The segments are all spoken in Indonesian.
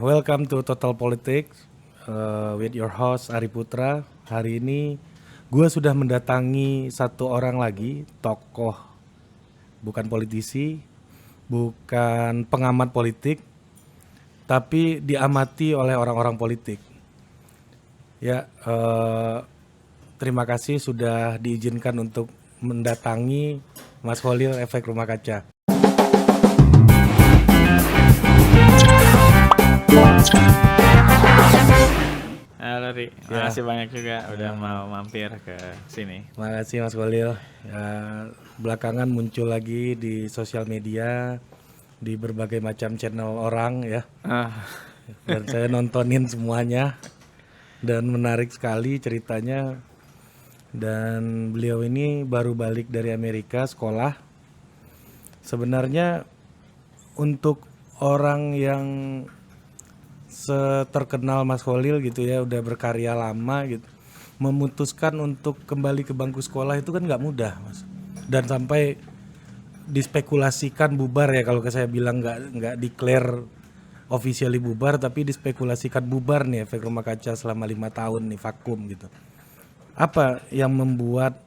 Welcome to Total Politics with your host Ari Putra. Hari ini gue sudah mendatangi satu orang lagi, tokoh, bukan politisi, bukan pengamat politik, tapi diamati oleh orang-orang politik. Ya, terima kasih sudah diizinkan untuk mendatangi Mas Kholil Efek Rumah Kaca. Halo Ri, makasih banyak juga udah mau mampir ke sini. Makasih Mas Kholil. Belakangan muncul lagi di sosial media, di berbagai macam channel orang ya. Dan saya nontonin semuanya dan menarik sekali ceritanya. Dan beliau ini baru balik dari Amerika sekolah. Sebenarnya untuk orang yang seterkenal Mas Kholil gitu ya, udah berkarya lama gitu, memutuskan untuk kembali ke bangku sekolah itu kan nggak mudah, Mas. Dan sampai dispekulasikan bubar ya, kalau saya bilang nggak declare officially bubar, tapi dispekulasikan bubar nih Efek Rumah Kaca selama 5 tahun nih vakum gitu. Apa yang membuat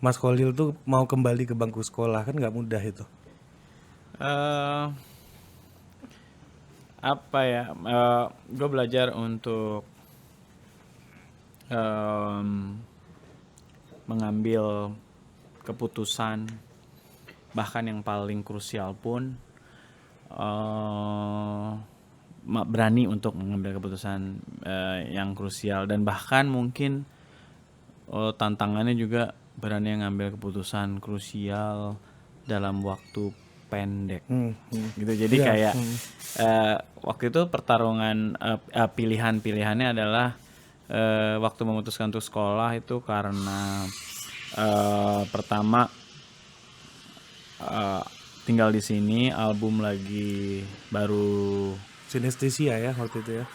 Mas Kholil tuh mau kembali ke bangku sekolah? Kan nggak mudah itu. Apa ya? Gue belajar untuk mengambil keputusan, bahkan yang paling krusial pun berani untuk mengambil keputusan yang krusial, dan bahkan mungkin tantangannya juga berani mengambil keputusan krusial dalam waktu pendek gitu. Jadi kayak waktu itu pertarungan pilihan-pilihannya adalah waktu memutuskan untuk sekolah itu karena pertama tinggal di sini, album lagi baru Sinestesia ya waktu itu ya.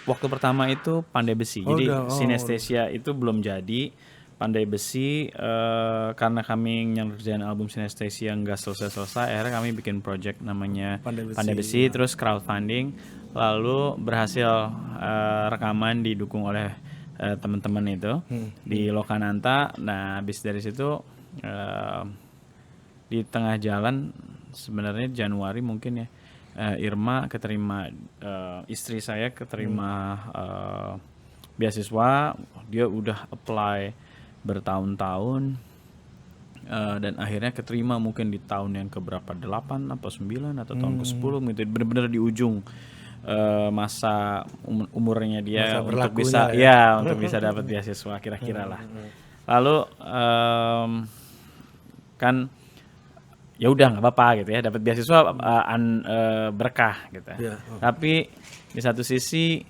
Waktu pertama itu Pandai Besi. Jadi Sinestesia itu belum jadi. Pandai Besi karena kami ngerjain album Sinestesia nggak selesai-selesai, akhirnya kami bikin project namanya Pandai Besi, terus crowdfunding, lalu berhasil rekaman didukung oleh teman-teman itu di Lokananta. Nah, habis dari situ di tengah jalan, sebenarnya Januari mungkin ya, Irma keterima, istri saya keterima beasiswa. Dia udah apply bertahun-tahun dan akhirnya keterima mungkin di tahun yang keberapa, 8 atau 9 atau tahun ke-10 gitu, bener-bener di ujung masa umurnya dia Masa untuk bisa ya untuk bisa dapat beasiswa kira-kira lah. Lalu kan ya udah nggak apa-apa gitu ya, dapat beasiswa berkah gitu. Tapi di satu sisi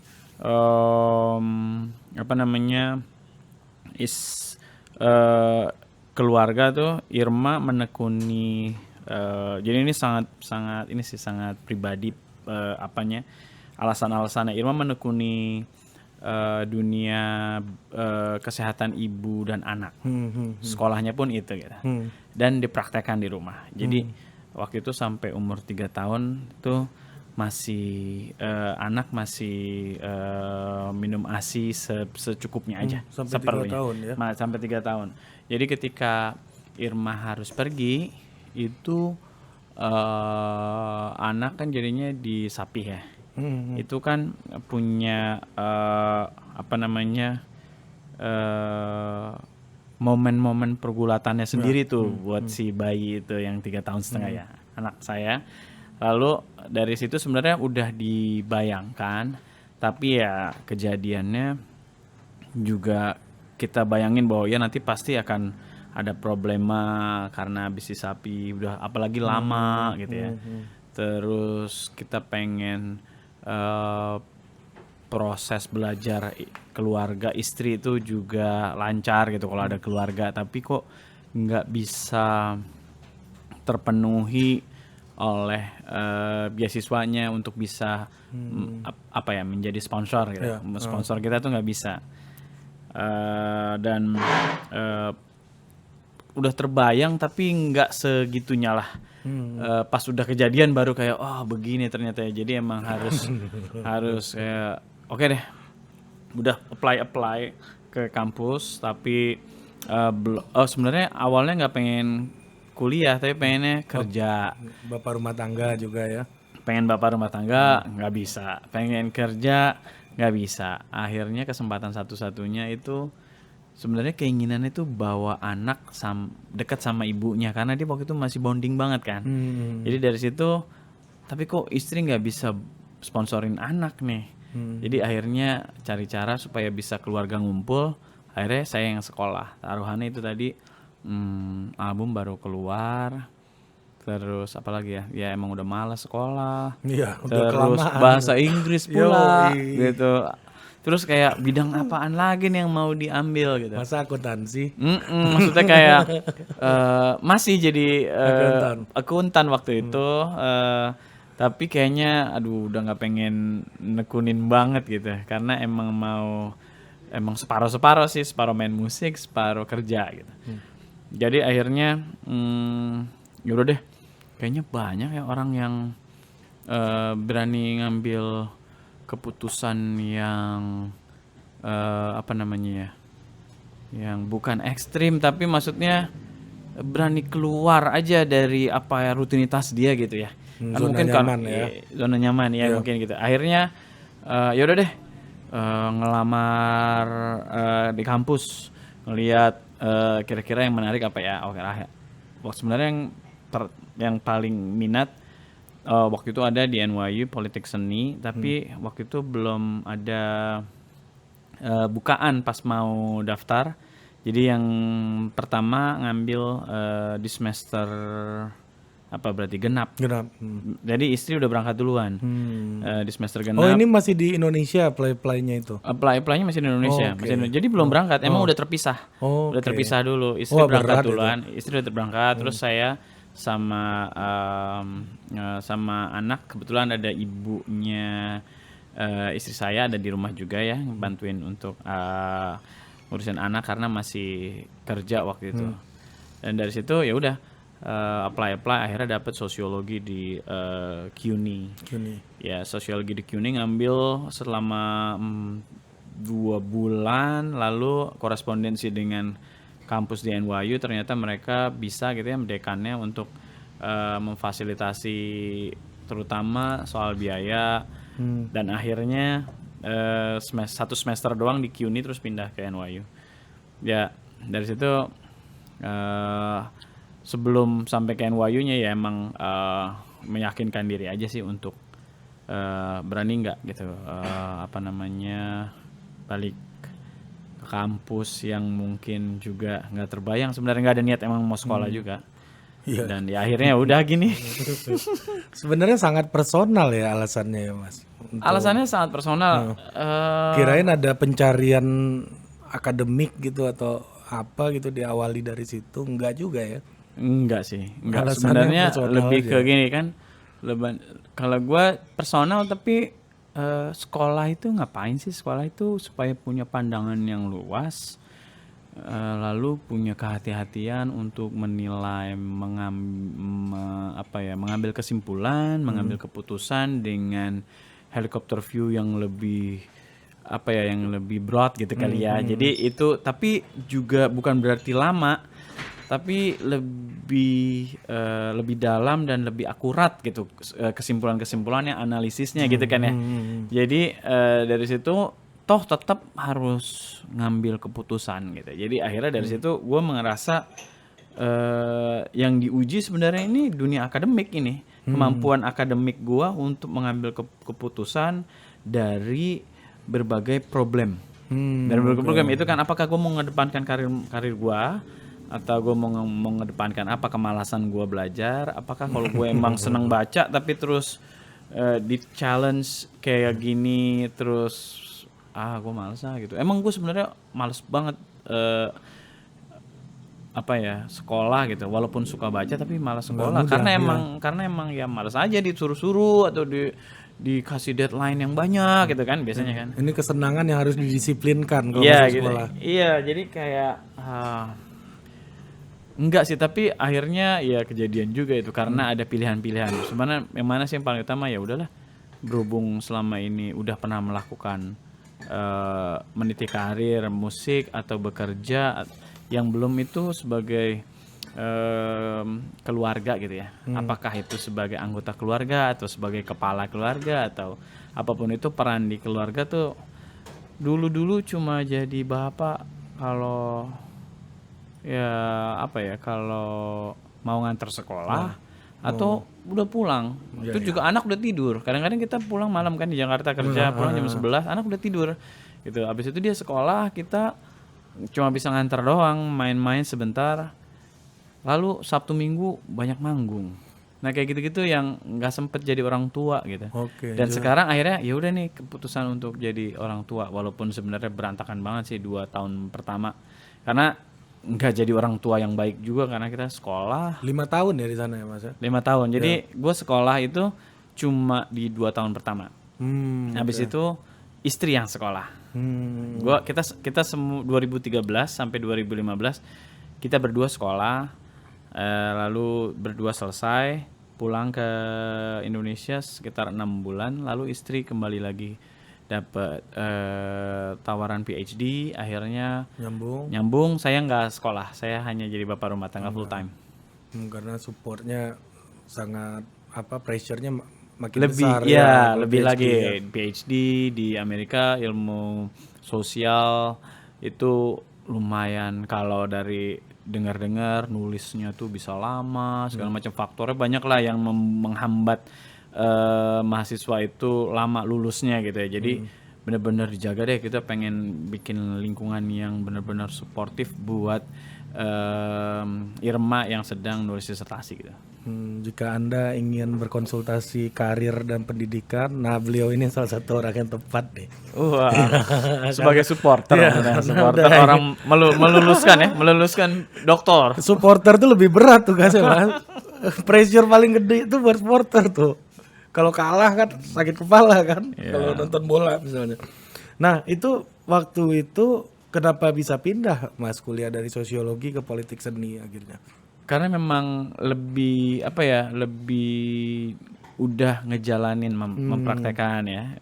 keluarga tuh Irma menekuni, jadi ini sangat pribadi, alasan-alasannya Irma menekuni dunia kesehatan ibu dan anak. Sekolahnya pun itu gitu. Dan dipraktekkan di rumah. Jadi waktu itu sampai umur 3 tahun tuh masih anak masih minum ASI secukupnya aja, sampai 3 tahun ya. Sampai 3 tahun. Jadi ketika Irma harus pergi itu anak kan jadinya disapih ya. Itu kan punya momen-momen pergulatannya sendiri tuh buat si bayi itu yang 3 tahun setengah ya, anak saya. Lalu dari situ sebenarnya udah dibayangkan, tapi ya kejadiannya juga kita bayangin bahwa ya nanti pasti akan ada problema karena bisnis sapi udah apalagi lama gitu ya. Terus kita pengen proses belajar keluarga istri itu juga lancar gitu kalau ada keluarga, tapi kok nggak bisa terpenuhi oleh beasiswanya untuk bisa menjadi sponsor gitu. Sponsor kita tuh nggak bisa. Dan udah terbayang tapi nggak segitunya lah. Pas udah kejadian baru kayak begini ternyata ya. Jadi emang harus kayak oke deh, udah apply ke kampus tapi sebenarnya awalnya nggak pengen kuliah tapi pengennya kerja. Bapak rumah tangga juga ya. Pengen bapak rumah tangga nggak bisa, pengen kerja nggak bisa. Akhirnya kesempatan satu-satunya itu sebenarnya keinginannya itu bawa anak dekat sama ibunya karena dia waktu itu masih bonding banget kan. Jadi dari situ, tapi kok istri nggak bisa sponsorin anak nih. Jadi akhirnya cari cara supaya bisa keluarga ngumpul. Akhirnya saya yang sekolah. Taruhannya itu tadi album baru keluar. Terus apalagi ya? Ya emang udah malas sekolah. Iya, udah Terus kelamaan. bahasa Inggris pula Yoi. gitu. Terus kayak bidang apaan lagi nih yang mau diambil gitu. Masa akuntansi? Maksudnya kayak masih jadi akuntan waktu itu. Tapi kayaknya aduh udah nggak pengen nekunin banget gitu. Karena emang separuh-separuh sih. Separuh main musik, separuh kerja gitu. Jadi akhirnya yaudah deh. Kayaknya banyak ya orang yang berani ngambil keputusan yang apa namanya ya, yang bukan ekstrim tapi maksudnya berani keluar aja dari apa ya rutinitas dia gitu ya. Kan Zona mungkin nyaman ya. zona nyaman ya mungkin gitu. Akhirnya yaudah deh ngelamar di kampus, ngelihat kira-kira yang menarik apa ya. Oke lah. Sebenarnya yang paling minat waktu itu ada di NYU Politik Seni, tapi waktu itu belum ada bukaan pas mau daftar. Jadi yang pertama ngambil di semester apa berarti genap. Jadi istri udah berangkat duluan di semester genap. Oh ini masih di Indonesia apply-nya itu? Apply-nya masih di Indonesia. Jadi belum berangkat, emang udah terpisah. Udah terpisah dulu, istri berangkat duluan. Istri udah berangkat, terus saya sama anak, kebetulan ada ibunya istri saya ada di rumah juga ya, bantuin untuk ngurusin anak karena masih kerja waktu itu. Dan dari situ ya udah apply akhirnya dapet sosiologi di CUNY. Ya sosiologi di CUNY ngambil selama 2 bulan, lalu korespondensi dengan kampus di NYU. Ternyata mereka bisa gitu ya dekannya untuk memfasilitasi terutama soal biaya. Dan akhirnya satu semester doang di CUNY terus pindah ke NYU. Ya dari situ sebelum sampai ke NYU-nya ya emang meyakinkan diri aja sih untuk berani nggak gitu balik ke kampus yang mungkin juga nggak terbayang, sebenarnya nggak ada niat emang mau sekolah juga. Dan ya akhirnya udah gini. Sebenarnya sangat personal ya alasannya ya Mas. Alasannya sangat personal. Kirain ada pencarian akademik gitu atau apa gitu diawali dari situ, enggak juga ya? Enggak sih, enggak. Alasannya Sebenarnya personal lebih aja. ke gini kan. Kalau gue personal tapi sekolah itu ngapain sih? Sekolah itu supaya punya pandangan yang luas, lalu punya kehati-hatian untuk menilai, mengambil kesimpulan, mengambil keputusan dengan helicopter view yang lebih yang lebih broad gitu kali ya. Jadi itu tapi juga bukan berarti lama, tapi lebih dalam dan lebih akurat gitu kesimpulan-kesimpulannya, analisisnya gitu kan ya. Jadi dari situ toh tetap harus ngambil keputusan gitu. Jadi akhirnya dari situ gue merasa yang diuji sebenarnya ini dunia akademik ini, kemampuan akademik gue untuk mengambil keputusan dari berbagai problem. Dari berbagai problem itu kan, apakah gue mau mengedepankan karir gue, atau gue mau mengedepankan apa kemalasan gue belajar, apakah kalau gue emang seneng baca tapi terus di challenge kayak gini terus gue males gitu. Emang gue sebenarnya males banget sekolah gitu, walaupun suka baca tapi malas sekolah karena emang ya malas aja disuruh-suruh atau dikasih deadline yang banyak gitu kan biasanya kan. Ini kesenangan yang harus didisiplinkan kalau Iya masuk gitu. sekolah. Iya, jadi kayak Enggak sih, tapi akhirnya ya kejadian juga itu karena ada pilihan-pilihan. Sebenarnya yang mana sih yang paling utama, ya udahlah, berhubung selama ini udah pernah melakukan meniti karir musik atau bekerja, yang belum itu sebagai keluarga gitu ya. Apakah itu sebagai anggota keluarga atau sebagai kepala keluarga atau apapun itu, peran di keluarga tuh dulu-dulu cuma jadi bapak kalau ya apa ya, kalau mau nganter sekolah atau udah pulang. Ya, Itu juga anak udah tidur. Kadang-kadang kita pulang malam kan di Jakarta kerja, pulang jam 11, anak udah tidur. Gitu. Habis itu dia sekolah, kita cuma bisa nganter doang, main-main sebentar. Lalu Sabtu Minggu banyak manggung. Nah, kayak gitu-gitu yang nggak sempet jadi orang tua gitu. Oke. Dan sekarang akhirnya ya udah nih keputusan untuk jadi orang tua, walaupun sebenarnya berantakan banget sih 2 tahun pertama. Karena nggak jadi orang tua yang baik juga karena kita sekolah 5 tahun ya di sana ya Mas ya? 5 tahun. Jadi gue sekolah itu cuma di 2 tahun pertama. Habis itu istri yang sekolah. Kita semua 2013 sampai 2015 kita berdua sekolah, lalu berdua selesai, pulang ke Indonesia sekitar 6 bulan, lalu istri kembali lagi dapat tawaran PhD, akhirnya nyambung. Saya nggak sekolah, saya hanya jadi bapak rumah tangga full time. Karena supportnya sangat pressure-nya makin Lebih besar ya, kalau lebih PhD lagi ya. PhD di Amerika, ilmu sosial itu lumayan, kalau dari dengar-dengar nulisnya tuh bisa lama, segala macam faktornya banyak lah yang menghambat mahasiswa itu lama lulusnya gitu ya. Jadi benar-benar dijaga deh, kita pengen bikin lingkungan yang benar-benar suportif buat Irma yang sedang nulis disertasi gitu. Jika Anda ingin berkonsultasi karir dan pendidikan, nah beliau ini salah satu orang yang tepat deh. Wah, sebagai supporter, Iya, supporter orang meluluskan doktor. Supporter tuh lebih berat tuh kan Mas. Pressure paling gede itu buat supporter tuh. Kalau kalah kan sakit kepala kan. Kalau nonton bola misalnya. Nah itu waktu itu kenapa bisa pindah Mas kuliah dari sosiologi ke politik seni akhirnya? Karena memang lebih lebih udah ngejalanin mempraktekkan ya,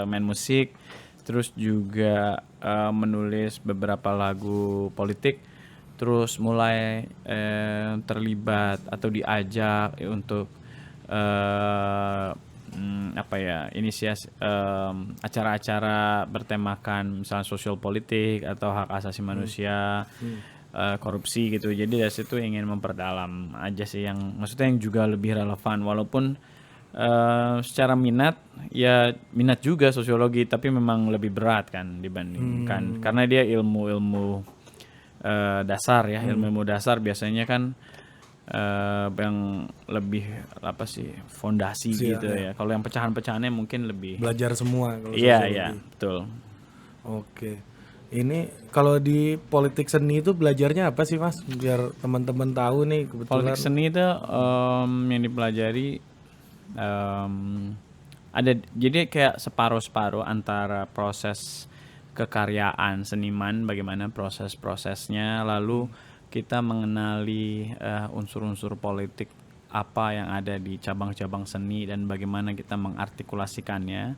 main musik, terus juga menulis beberapa lagu politik, terus mulai terlibat atau diajak untuk inisiasi acara-acara bertemakan misalnya sosial politik atau hak asasi manusia, korupsi gitu. Jadi dari situ ingin memperdalam aja sih, yang maksudnya yang juga lebih relevan, walaupun secara minat juga sosiologi, tapi memang lebih berat kan dibandingkan karena dia ilmu dasar ya. Ilmu dasar biasanya kan yang lebih fondasi gitu ya. Kalau yang pecahan-pecahannya mungkin lebih belajar semua kalau iya betul. Oke. Ini kalau di politik seni itu belajarnya apa sih Mas? Biar teman-teman tahu nih kebetulan. Politik seni itu yang dipelajari ada, jadi kayak separuh-separuh antara proses kekaryaan seniman, bagaimana proses-prosesnya, lalu kita mengenali unsur-unsur politik apa yang ada di cabang-cabang seni dan bagaimana kita mengartikulasikannya.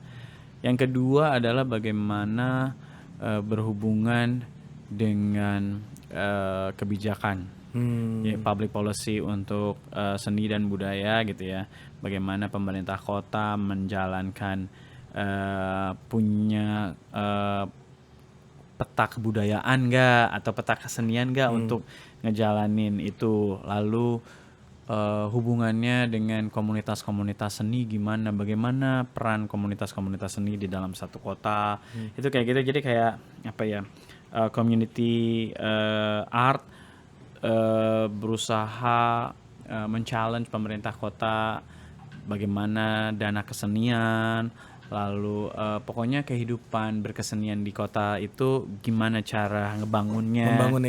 Yang kedua adalah bagaimana berhubungan dengan kebijakan, public policy untuk seni dan budaya gitu ya. Bagaimana pemerintah kota menjalankan punya peta kebudayaan nggak atau peta kesenian nggak untuk ngejalanin itu. Lalu hubungannya dengan komunitas-komunitas seni gimana, bagaimana peran komunitas-komunitas seni di dalam satu kota, itu kayak gitu. Jadi kayak community art berusaha men-challenge pemerintah kota bagaimana dana kesenian, lalu pokoknya kehidupan berkesenian di kota itu gimana cara membangun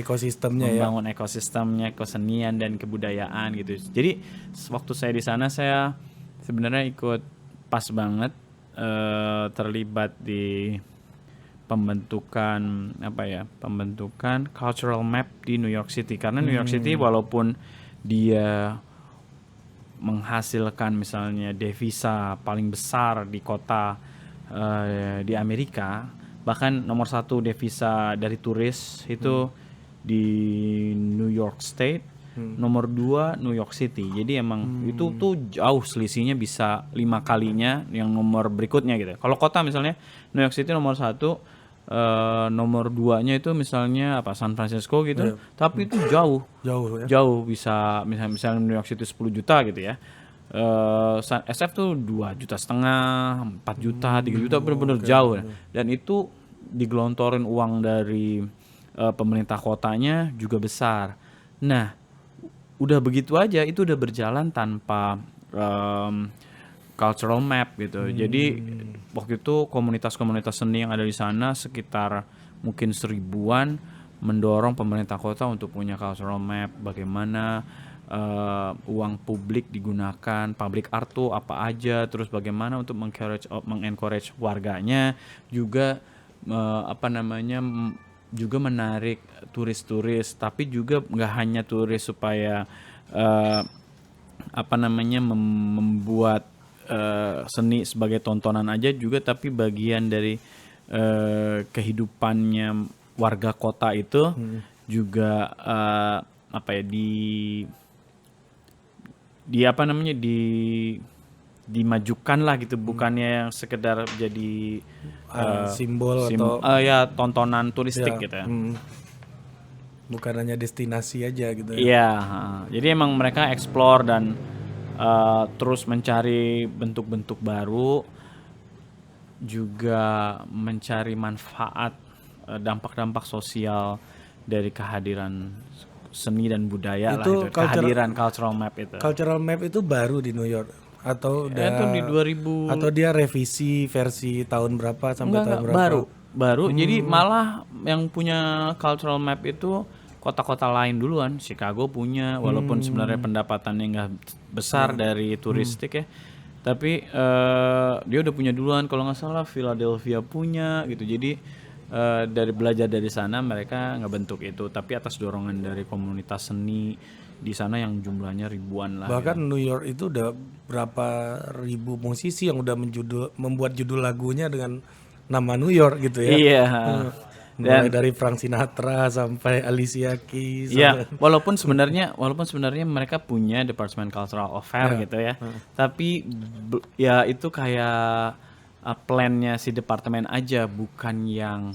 ekosistemnya kesenian dan kebudayaan gitu. Jadi waktu saya di sana, saya sebenarnya ikut pas banget terlibat di pembentukan cultural map di New York City, karena New York City walaupun dia menghasilkan misalnya devisa paling besar di kota di Amerika, bahkan nomor satu devisa dari turis itu di New York State, nomor 2 New York City. Jadi emang itu tuh jauh selisihnya bisa 5 kalinya yang nomor berikutnya gitu. Kalau kota misalnya New York City nomor 1, nomor 2-nya itu misalnya San Francisco gitu, tapi itu jauh bisa misalnya New York City 10 juta gitu ya. SF tuh 2,5 juta, 4 juta, 3 juta, bener-bener jauh. Dan itu digelontorin uang dari pemerintah kotanya juga besar. Nah, udah begitu aja itu udah berjalan tanpa cultural map gitu. Jadi waktu itu komunitas-komunitas seni yang ada di sana sekitar mungkin 1000-an mendorong pemerintah kota untuk punya cultural map, bagaimana uang publik digunakan, public art tuh apa aja, terus bagaimana untuk mengencourage warganya, juga juga menarik turis-turis, tapi juga nggak hanya turis supaya membuat seni sebagai tontonan aja juga, tapi bagian dari kehidupannya warga kota itu juga dimajukan lah gitu, bukannya yang sekedar jadi simbol atau ya tontonan turistik gitu ya. Bukan hanya destinasi aja gitu ya. Iya, jadi emang mereka explore dan terus mencari bentuk-bentuk baru, juga mencari manfaat, dampak-dampak sosial dari kehadiran seni dan budaya lah itu, kehadiran cultural map itu. Cultural map itu baru di New York atau itu di 2000 atau dia revisi versi tahun berapa sampai tahun berapa? Baru. Jadi malah yang punya cultural map itu kota-kota lain duluan. Chicago punya, walaupun sebenarnya pendapatannya nggak besar dari turistik ya, tapi dia udah punya duluan. Kalau nggak salah Philadelphia punya gitu. Jadi dari belajar dari sana mereka ngebentuk itu, tapi atas dorongan dari komunitas seni di sana yang jumlahnya ribuan lah. Bahkan New York itu udah berapa ribu musisi yang udah membuat judul lagunya dengan nama New York gitu ya. Iya. Mulai dari Frank Sinatra sampai Alicia Keys. Iya, walaupun sebenarnya mereka punya Department Cultural Affairs gitu ya. Tapi ya itu kayak plan-nya si departemen aja, bukan yang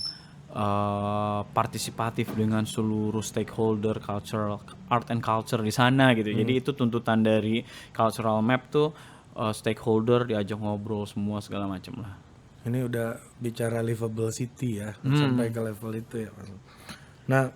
partisipatif dengan seluruh stakeholder art and culture di sana gitu. Jadi itu tuntutan dari cultural map tuh, stakeholder diajak ngobrol semua segala macam lah. Ini udah bicara livable city ya, sampai ke level itu ya. Nah,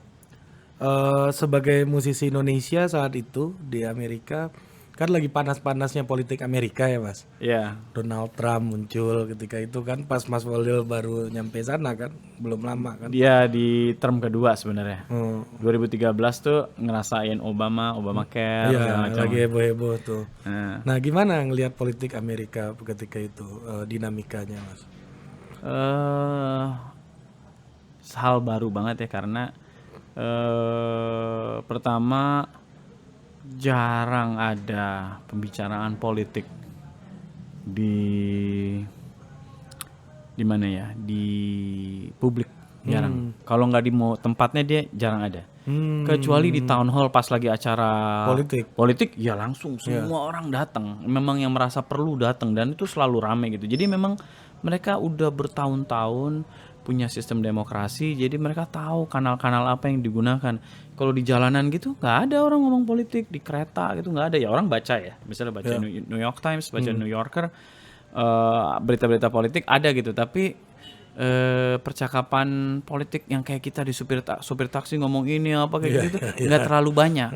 sebagai musisi Indonesia saat itu di Amerika, kan lagi panas-panasnya politik Amerika ya Mas. Iya. Donald Trump muncul ketika itu kan, pas Mas Walil baru nyampe sana kan, belum lama kan. Dia di term kedua sebenarnya. 2013 tuh ngerasain Obamacare, segala macam. Lagi heboh-heboh tuh. Nah, gimana ngelihat politik Amerika ketika itu, dinamikanya Mas? Hal baru banget ya, karena pertama jarang ada pembicaraan politik di mana ya, di publik, jarang. Kalau nggak di tempatnya dia jarang ada. Kecuali di town hall pas lagi acara politik ya langsung semua orang datang. Memang yang merasa perlu datang, dan itu selalu rame gitu. Jadi memang mereka udah bertahun-tahun punya sistem demokrasi, jadi mereka tahu kanal-kanal apa yang digunakan. Kalau di jalanan gitu nggak ada orang ngomong politik, di kereta gitu nggak ada. Ya orang baca ya, misalnya baca New York Times, baca New Yorker, berita-berita politik ada gitu, tapi percakapan politik yang kayak kita di supir taksi ngomong ini apa kayak gitu nggak terlalu banyak.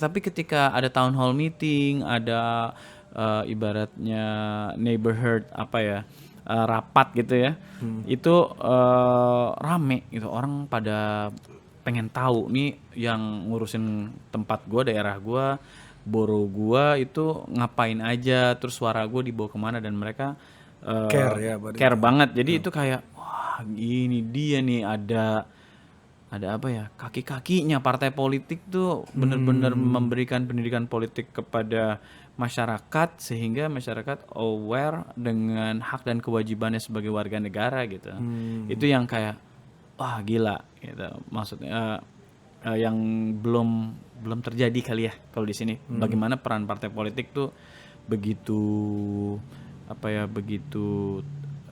Tapi ketika ada town hall meeting, ada ibaratnya neighborhood rapat gitu ya, itu rame gitu, orang pada pengen tahu nih yang ngurusin tempat gua, daerah gua, borough gua itu ngapain aja, terus suara gua dibawa kemana, dan mereka care banget. Jadi itu kayak wah, wah ini dia nih ada apa ya, kaki-kakinya partai politik tuh benar-benar memberikan pendidikan politik kepada masyarakat sehingga masyarakat aware dengan hak dan kewajibannya sebagai warga negara gitu. Itu yang kayak wah gila gitu. Maksudnya yang belum terjadi kali ya kalau di sini. Bagaimana peran partai politik tuh begitu apa ya, begitu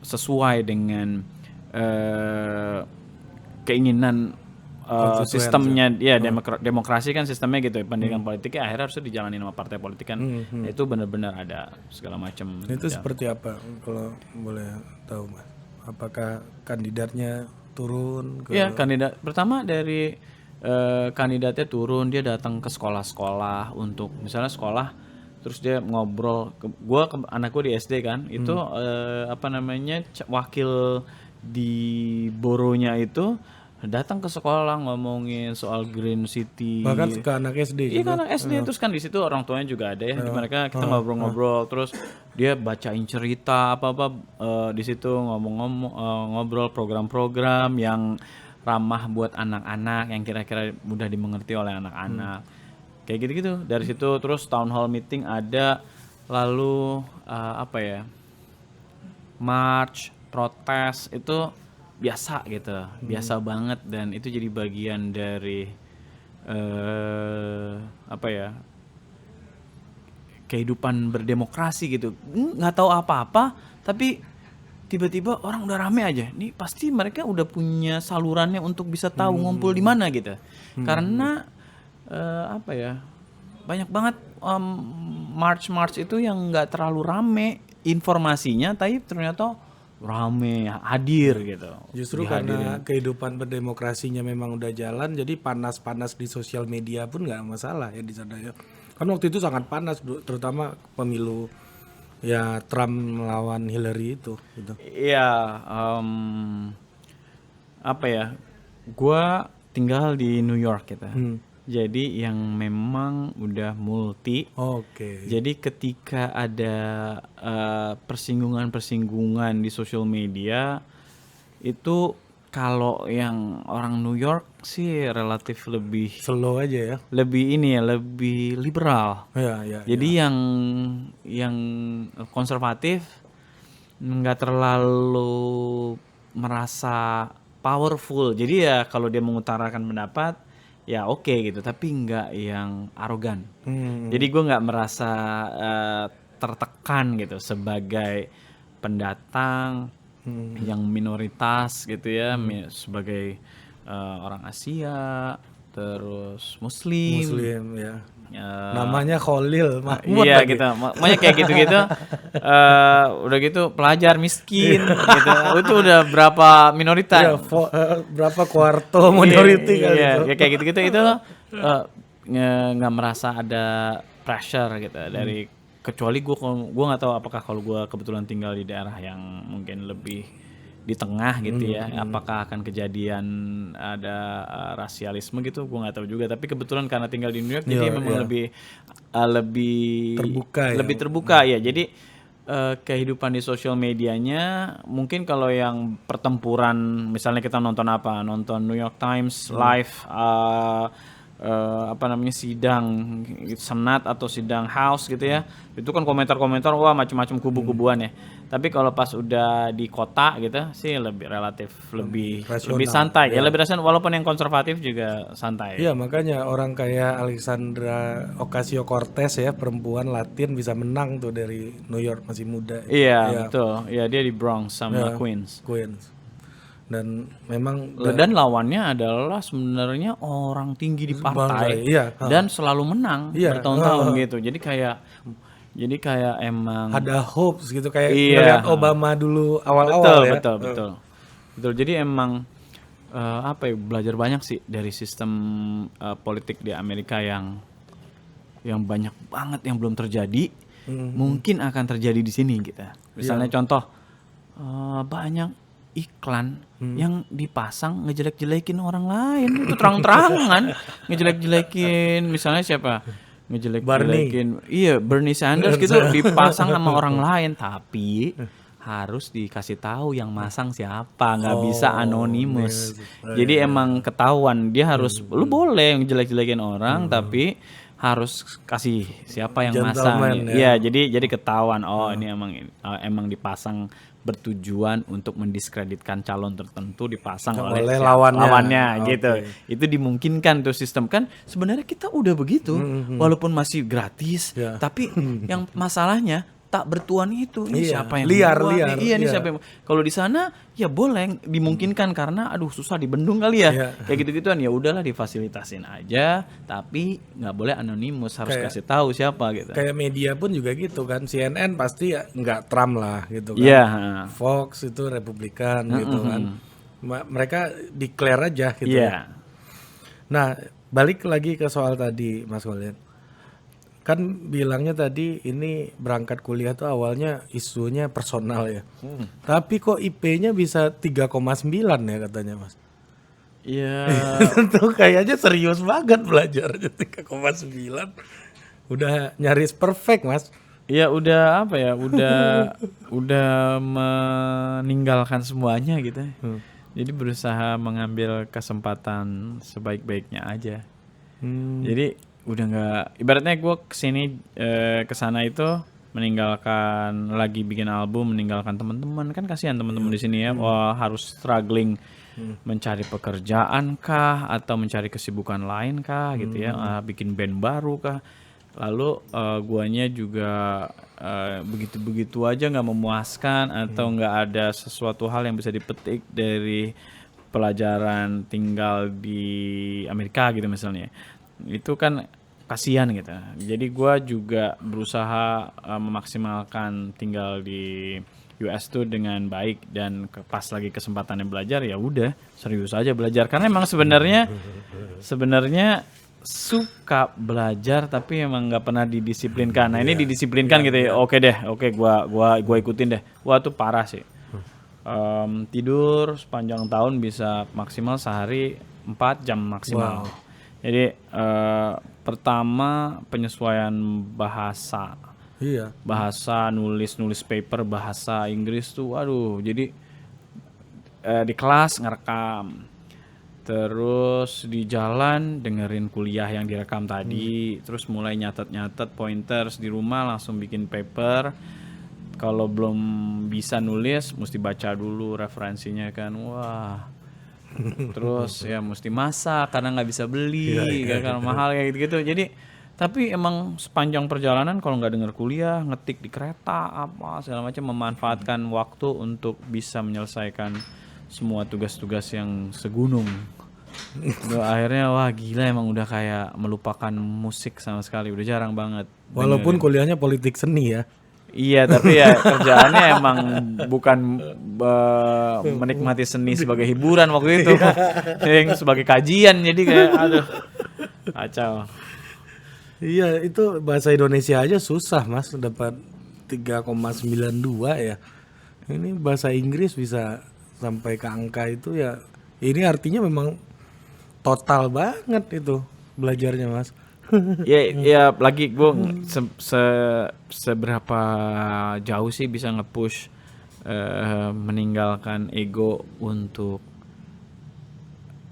sesuai dengan keinginan sistemnya ya, demokrasi kan sistemnya gitu ya, pendidikan politiknya akhirnya harus dijalanin sama partai politik kan. Itu benar-benar ada segala macam. Itu seperti apa kalau boleh tahu Mas? Apakah kandidatnya turun ke... Iya, kandidat pertama dari kandidatnya turun, dia datang ke sekolah-sekolah untuk misalnya sekolah, terus dia ngobrol anak gue di SD kan, itu apa namanya, wakil di boronya itu datang ke sekolah ngomongin soal Green City. Bahkan ke anak SD Iya, juga. kan anak SD. Terus kan di situ orang tuanya juga ada ya. Di mereka kita ngobrol-ngobrol, terus dia bacain cerita apa-apa di situ, ngobrol program-program yang ramah buat anak-anak, yang kira-kira mudah dimengerti oleh anak-anak. Kayak gitu-gitu. Dari situ terus town hall meeting ada, lalu apa ya, march, protes, itu biasa gitu, biasa banget, dan itu jadi bagian dari apa ya, kehidupan berdemokrasi gitu. Nggak tahu apa-apa, tapi tiba-tiba orang udah rame aja. Nih pasti mereka udah punya salurannya untuk bisa tahu ngumpul di mana gitu. Karena apa ya, banyak banget march itu yang nggak terlalu rame informasinya, tapi ternyata rame, hadir gitu. Justru karena kehidupan berdemokrasinya memang udah jalan, jadi panas-panas di sosial media pun nggak masalah ya di sana ya. Kan waktu itu sangat panas, terutama pemilu ya Trump melawan Hillary itu. Gitu. Iya, apa ya? Gua tinggal di New York gitu. Jadi yang memang udah multi. Oke. Jadi ketika ada persinggungan-persinggungan di sosial media, itu kalau yang orang New York sih relatif lebih slow aja ya. Lebih ini ya, lebih liberal. Ya. Jadi yang konservatif nggak terlalu merasa powerful. Jadi ya kalau dia mengutarakan pendapat ya oke gitu, tapi nggak yang arogan. Jadi gue nggak merasa tertekan gitu sebagai pendatang yang minoritas gitu ya, sebagai orang Asia, terus Muslim ya. Namanya Khalil Mahmud. Iya gitu, makanya kayak gitu-gitu. Udah gitu pelajar miskin gitu. Itu udah berapa minoritas? Ya, berapa kuarto minority kali iya, itu. Ya kayak gitu-gitu itu nggak merasa ada pressure gitu dari, kecuali gue nggak tahu apakah kalau gue kebetulan tinggal di daerah yang mungkin lebih di tengah gitu ya, apakah akan kejadian ada rasialisme gitu, gue nggak tahu juga. Tapi kebetulan karena tinggal di New York, jadi memang lebih terbuka ya. Jadi kehidupan di sosial medianya, mungkin kalau yang pertempuran, misalnya kita nonton New York Times live apa namanya, sidang senat atau sidang house gitu ya, itu kan komentar-komentar wah macam-macam kubu-kubuan ya. Tapi kalau pas udah di kota gitu sih relatif lebih santai ya, lebih rasional, walaupun yang konservatif juga santai. Iya, makanya orang kayak Alexandra Ocasio-Cortez ya, perempuan Latin bisa menang tuh dari New York, masih muda. Iya, betul. Ya, dia di Bronx sama Queens. Dan memang dan lawannya adalah sebenarnya orang tinggi di partai, dan selalu menang bertahun-tahun gitu. Jadi kayak emang ada hopes gitu, kayak melihat Obama dulu awal-awal ya. Betul. Jadi emang apa ya, belajar banyak sih dari sistem politik di Amerika yang banyak banget yang belum terjadi, mungkin akan terjadi di sini gitu. Misalnya contoh banyak iklan yang dipasang ngejelek-jelekin orang lain, itu terang-terangan ngejelek-jelekin, misalnya siapa? Ngejelek-jelekin Bernie Sanders gitu dipasang sama orang lain, tapi harus dikasih tahu yang masang siapa, nggak bisa anonimus. Jadi iya. emang ketahuan dia harus, lu boleh jelek-jelekin orang tapi harus kasih siapa yang masang. Gentleman Iya, ya. jadi ketahuan. Oh, ini emang dipasang bertujuan untuk mendiskreditkan calon tertentu, dipasang oleh Oleh lawannya. gitu. Oke. Itu dimungkinkan tuh sistem kan. Sebenarnya kita udah begitu, walaupun masih gratis, Ya. tapi yang masalahnya tak bertuan itu. Ini Iya, siapa yang liar, membuat nih? liar, Iya, ini iya. siapa yang kalau di sana ya boleh dimungkinkan karena aduh susah dibendung kali ya. Iya. Kayak gitu-gituan ya udahlah difasilitasin aja, tapi nggak boleh anonimus, harus Kayak- kasih tahu siapa gitu. Kayak media pun juga gitu kan. CNN pasti ya nggak Trump lah gitu kan. Iya, Fox itu Republikan gitu kan. Mereka declare aja gitu. iya. Nah, balik lagi ke soal tadi Mas Khalid. Kan bilangnya tadi ini berangkat kuliah tuh awalnya isunya personal ya. Tapi kok IP-nya bisa 3,9 ya katanya Mas. Iya. Tentu kayaknya serius banget belajarnya 3,9. Udah nyaris perfect Mas. Ya udah apa ya, udah meninggalkan semuanya gitu. Jadi berusaha mengambil kesempatan sebaik-baiknya aja. Jadi udah nggak, ibaratnya gue kesana itu meninggalkan lagi bikin album, meninggalkan teman-teman kan kasihan teman-teman di sini ya, wah harus struggling mencari pekerjaan kah atau mencari kesibukan lain kah gitu ya, bikin band baru kah. Lalu guanya juga begitu-begitu aja nggak memuaskan atau nggak ada sesuatu hal yang bisa dipetik dari pelajaran tinggal di Amerika gitu misalnya. Itu kan kasihan gitu. Jadi gua juga berusaha memaksimalkan tinggal di US tuh dengan baik dan pas lagi kesempatannya belajar ya udah serius aja belajar karena emang sebenarnya suka belajar tapi emang nggak pernah didisiplinkan. Nah ini didisiplinkan gitu ya. Oke deh, oke gua ikutin deh. Wah tuh parah sih. Tidur sepanjang tahun bisa maksimal sehari 4 jam maksimal. Jadi pertama penyesuaian bahasa. Iya. Bahasa nulis paper bahasa Inggris tuh waduh. Jadi di kelas ngerekam. Terus di jalan dengerin kuliah yang direkam tadi, terus mulai nyatet pointers di rumah langsung bikin paper. Kalau belum bisa nulis mesti baca dulu referensinya kan. Wah. Terus ya mesti masak karena nggak bisa beli karena mahal kayak gitu-gitu. Jadi tapi emang sepanjang perjalanan kalau nggak denger kuliah, ngetik di kereta apa segala macam memanfaatkan waktu untuk bisa menyelesaikan semua tugas-tugas yang segunung. Akhirnya wah gila emang udah kayak melupakan musik sama sekali, udah jarang banget. Walaupun kuliahnya politik seni ya. Iya tapi ya kerjaannya emang bukan menikmati seni sebagai hiburan waktu itu, yang sebagai kajian jadi kayak aduh kacau. Iya, itu bahasa Indonesia aja susah Mas dapat 3,92 ya. Ini bahasa Inggris bisa sampai ke angka itu ya. Ini artinya memang total banget itu belajarnya Mas. Ya lagi gue seberapa jauh sih bisa nge-push meninggalkan ego untuk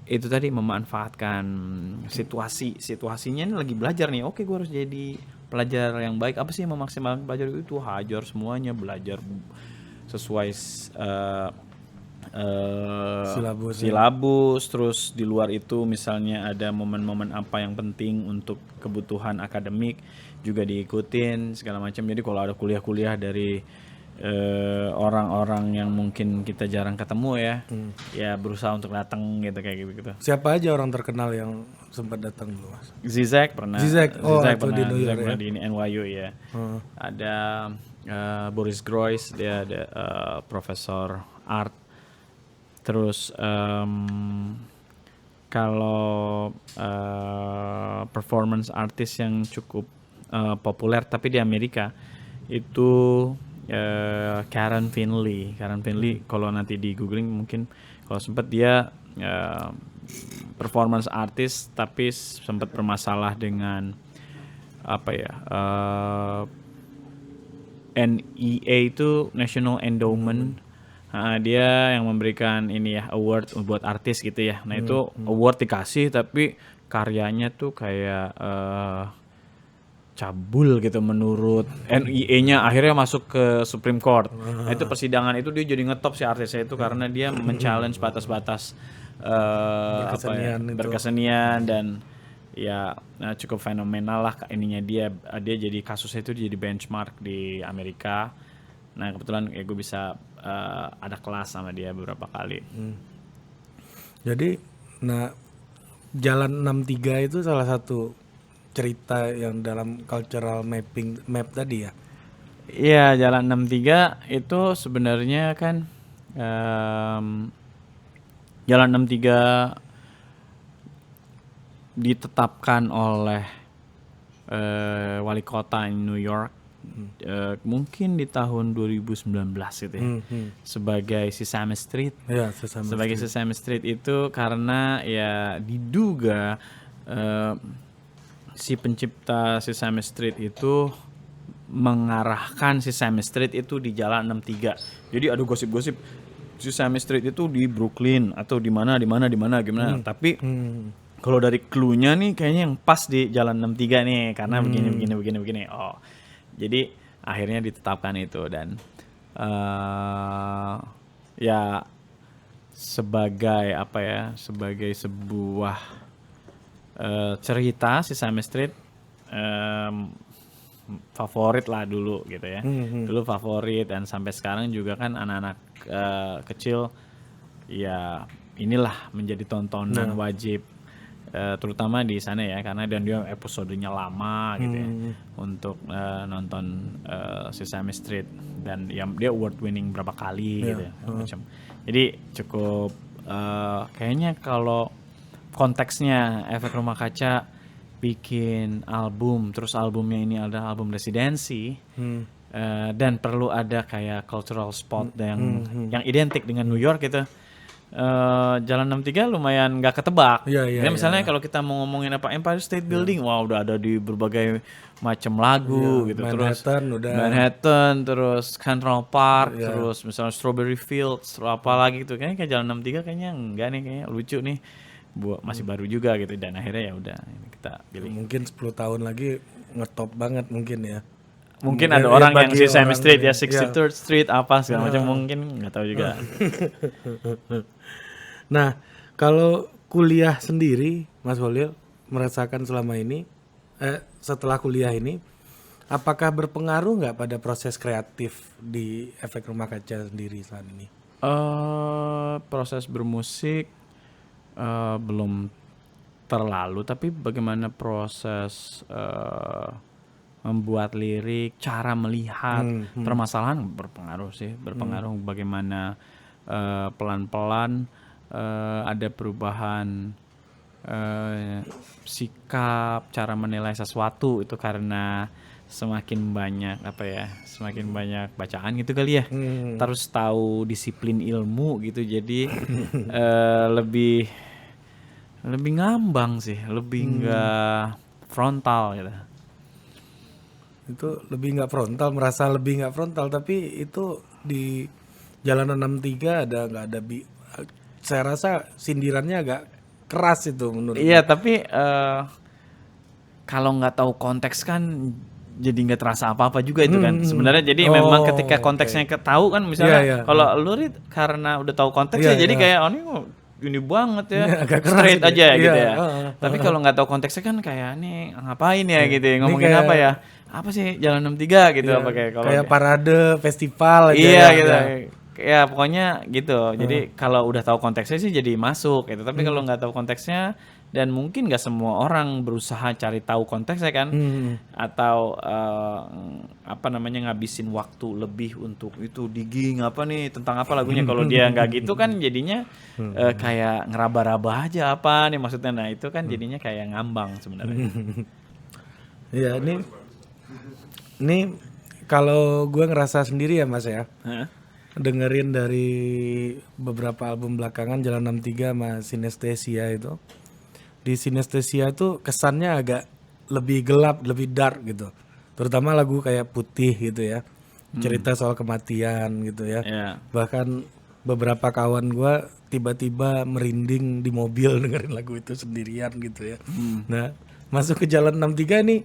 itu tadi memanfaatkan situasinya ini lagi belajar nih. Oke, gue harus jadi pelajar yang baik. Apa sih yang memaksimalkan belajar itu? Hajar semuanya, belajar sesuai silabus. Terus di luar itu misalnya ada momen-momen apa yang penting untuk kebutuhan akademik juga diikutin segala macam. Jadi kalau ada kuliah-kuliah dari orang-orang yang mungkin kita jarang ketemu ya, ya berusaha untuk datang gitu kayak gitu. Siapa aja orang terkenal yang sempat datang dulu Mas? Zizek pernah. Zizek, Zizek itu di New York pernah ya? di NYU ya. Ada Boris Groys, dia ada profesor art. Terus kalau performance artist yang cukup populer tapi di Amerika itu Karen Finley kalau nanti di googling mungkin kalau sempat dia performance artist tapi sempat bermasalah dengan apa ya NEA itu National Endowment. Dia yang memberikan ini ya award buat artis gitu ya. Nah itu award dikasih tapi karyanya tuh kayak cabul gitu menurut NEA-nya, akhirnya masuk ke Supreme Court. Nah itu persidangan itu dia jadi ngetop si artisnya itu karena dia men-challenge batas-batas Berkesenian itu. berkesenian dan ya cukup fenomenal lah ininya dia jadi kasusnya itu jadi benchmark di Amerika. Nah kebetulan ya gue bisa ada kelas sama dia beberapa kali. Jadi nah Jalan 63 itu salah satu cerita yang dalam cultural map tadi ya. Iya, Jalan 63 itu sebenarnya kan Jalan 63 ditetapkan oleh wali kota New York mungkin di tahun 2019 gitu ya. Sebagai Sesame Street. Ya, Sesame Sebagai Sesame Street itu karena ya diduga si pencipta Sesame Street itu mengarahkan Sesame Street itu di Jalan 63. Jadi ada gosip-gosip Sesame Street itu di Brooklyn atau di mana gimana. Tapi kalau dari clue-nya nih kayaknya yang pas di Jalan 63 nih karena begini. Oh. Jadi akhirnya ditetapkan itu dan ya sebagai apa ya? Sebagai sebuah cerita Sesame Street favorit lah dulu gitu ya. Dulu favorit dan sampai sekarang juga kan anak-anak kecil ya inilah menjadi tontonan wajib terutama di sana ya karena dan dia episodenya lama gitu ya untuk nonton Sesame Street dan ya dia award winning berapa kali gitu ya, macam. Jadi cukup kayaknya kalau konteksnya Efek Rumah Kaca bikin album, terus albumnya ini ada album residensi dan perlu ada kayak cultural spot yang identik dengan New York gitu. Jalan 63 lumayan nggak ketebak. Iya, misalnya kalau kita mau ngomongin apa Empire State Building, wah udah ada di berbagai macam lagu gitu. Manhattan, terus Central Park, terus misalnya Strawberry Fields, terus apa lagi gitu. Kayaknya kayak Jalan 63 kayaknya enggak nih, kayaknya lucu nih. Masih baru juga gitu dan akhirnya ya udah kita pilih. Mungkin 10 tahun lagi ngetop banget mungkin ya. Mungkin ada orang yang Sesame Street ya 63rd Street apa segala macam mungkin nggak tahu juga. Nah, kalau kuliah sendiri, Mas Holil merasakan selama ini, setelah kuliah ini, apakah berpengaruh nggak pada proses kreatif di Efek Rumah Kaca sendiri saat ini? Proses bermusik belum terlalu, tapi bagaimana proses membuat lirik, cara melihat permasalahan berpengaruh sih, bagaimana pelan-pelan ada perubahan sikap, cara menilai sesuatu itu karena semakin banyak bacaan gitu kali ya, terus tahu disiplin ilmu gitu, jadi lebih ngambang sih, lebih nggak frontal gitu. Itu lebih nggak frontal, merasa lebih nggak frontal, tapi itu di Jalanan 63 nggak ada saya rasa sindirannya agak keras itu menurut. Iya, tapi kalau nggak tahu konteks kan jadi nggak terasa apa-apa juga itu kan sebenarnya. Jadi memang ketika konteksnya ketahu kan, misalnya kalau lu karena udah tahu konteksnya jadi kayak ini banget ya, agak straight aja gitu ya. Tapi kalau nggak tahu konteksnya kan kayak nih ngapain ya gitu, ngomongin kayak, apa ya? Apa sih Jalan 63 gitu, apa kayak parade festival aja. Iya gitu. Ya pokoknya gitu. Jadi kalau udah tahu konteksnya sih jadi masuk gitu. Tapi kalau nggak tahu konteksnya, dan mungkin nggak semua orang berusaha cari tahu konteksnya kan, atau ngabisin waktu lebih untuk itu digging apa nih tentang apa lagunya. Kalau dia nggak gitu kan jadinya kayak ngeraba-raba aja apa nih maksudnya. Nah itu kan jadinya kayak ngambang sebenarnya. Iya, ini kalau gue ngerasa sendiri ya Mas ya. Dengerin dari beberapa album belakangan Jalan 63 sama Synesthesia itu. Di Synesthesia tuh kesannya agak lebih gelap, lebih dark gitu. Terutama lagu kayak Putih gitu ya. cerita soal kematian gitu ya. Ya. Bahkan beberapa kawan gua tiba-tiba merinding di mobil dengerin lagu itu sendirian gitu ya. Nah, masuk ke Jalan 63 nih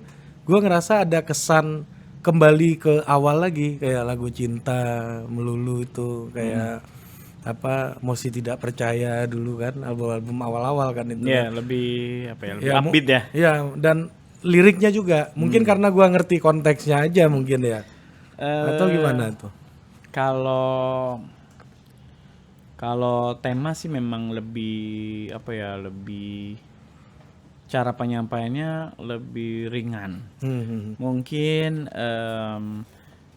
gua ngerasa ada kesan kembali ke awal lagi kayak lagu Cinta Melulu itu kayak apa Masih Tidak Percaya dulu kan album-album awal-awal kan itu. Ya, lebih apa ya? Lebih Ya, upbeat ya. Ya, dan liriknya juga mungkin karena gua ngerti konteksnya aja mungkin ya. Atau gimana tuh? Kalau kalau tema sih memang lebih apa ya? Lebih cara penyampaiannya lebih ringan. Mungkin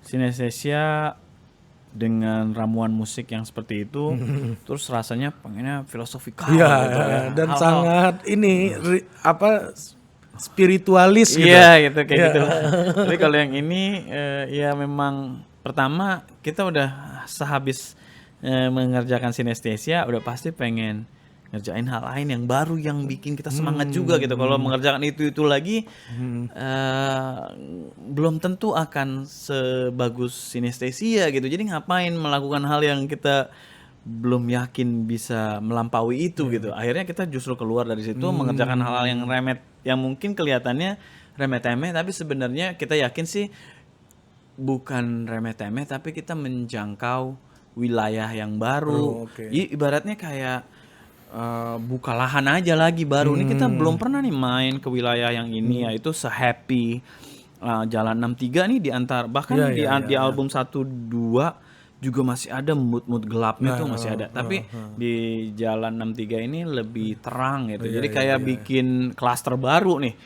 sinestesia dengan ramuan musik yang seperti itu, terus rasanya pengennya filosofikal Iya, gitu ya. dan Hal-hal- sangat ini apa spiritualis gitu. Iya gitu kayak gitu. Tapi kalau yang ini ya memang pertama kita udah sehabis mengerjakan sinestesia udah pasti pengen ngerjain hal lain yang baru yang bikin kita semangat juga gitu. Kalau mengerjakan itu lagi belum tentu akan sebagus sinestesia gitu. Jadi ngapain melakukan hal yang kita belum yakin bisa melampaui itu gitu. Akhirnya kita justru keluar dari situ mengerjakan hal-hal yang remet yang mungkin kelihatannya remeh-temeh tapi sebenarnya kita yakin sih bukan remeh-temeh tapi kita menjangkau wilayah yang baru. oke. Ibaratnya kayak buka lahan aja lagi baru. Ini kita belum pernah nih main ke wilayah yang ini ya itu se-happy Jalan 63 nih di antar bahkan di album 1 2 juga masih ada mood-mood gelapnya tuh masih ada. Tapi di Jalan 63 ini lebih terang gitu. Jadi kayak bikin klaster baru nih.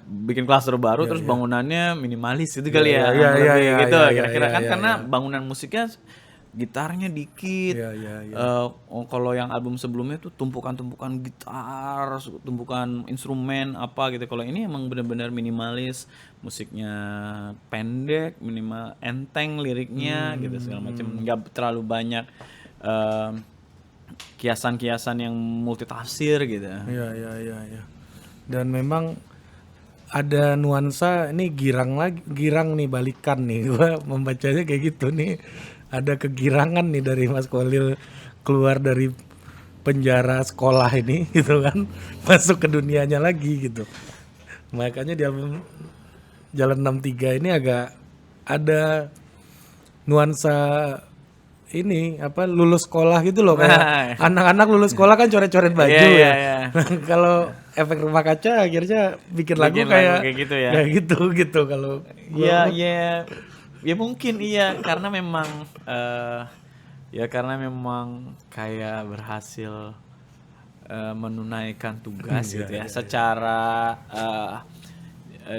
Bikin klaster baru terus bangunannya minimalis itu kali ya. Lebih gitu kira-kira kan karena bangunan musiknya gitarnya dikit. Kalau yang album sebelumnya tuh tumpukan-tumpukan gitar, tumpukan instrumen apa gitu. Kalau ini emang benar-benar minimalis, musiknya pendek, minimal enteng liriknya gitu segala macam. Nggak terlalu banyak kiasan-kiasan yang multitafsir gitu. Iya. Dan memang ada nuansa ini girang nih balikan nih gua membacanya kayak gitu nih. Ada kegirangan nih dari Mas Khalil keluar dari penjara sekolah ini gitu kan masuk ke dunianya lagi gitu. Makanya di album Jalan 63 ini agak ada nuansa ini apa lulus sekolah gitu loh kayak anak-anak lulus sekolah kan coret-coret baju ya. Kalau Efek Rumah Kaca akhirnya bikin lagu kayak gitu ya. Kayak gitu kalau Ya mungkin iya karena memang kayak berhasil menunaikan tugas gitu ya. Secara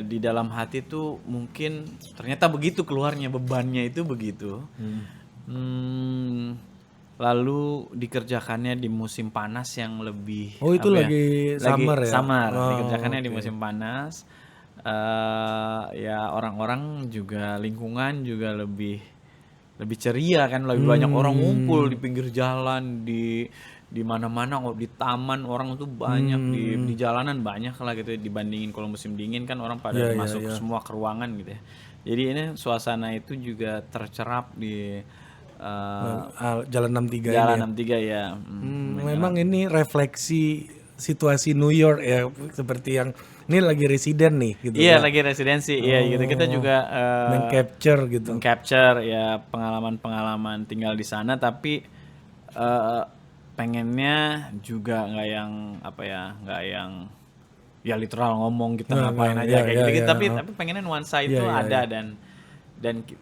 di dalam hati tuh mungkin ternyata begitu keluarnya bebannya itu begitu. Lalu dikerjakannya di musim panas yang lebih itu lagi summer ya? Summer, dikerjakannya di musim panas. Ya orang-orang juga lingkungan juga lebih ceria kan lebih banyak orang ngumpul di pinggir jalan di mana-mana di taman orang tuh banyak di jalanan banyak lah gitu dibandingin kalau musim dingin kan orang pada masuk semua ke ruangan gitu ya. Jadi ini suasana itu juga tercerap di Jalan 63 Jalan ini. 63 ya. Memang ini refleksi situasi New York ya seperti yang ini lagi residen nih gitu. Iya, lagi residensi. Iya gitu. Kita juga meng-capture ya pengalaman-pengalaman tinggal di sana tapi pengennya juga nggak yang ya literal ngomong kita ngapain aja kayak gitu. Tapi pengennya nuansa itu ada dan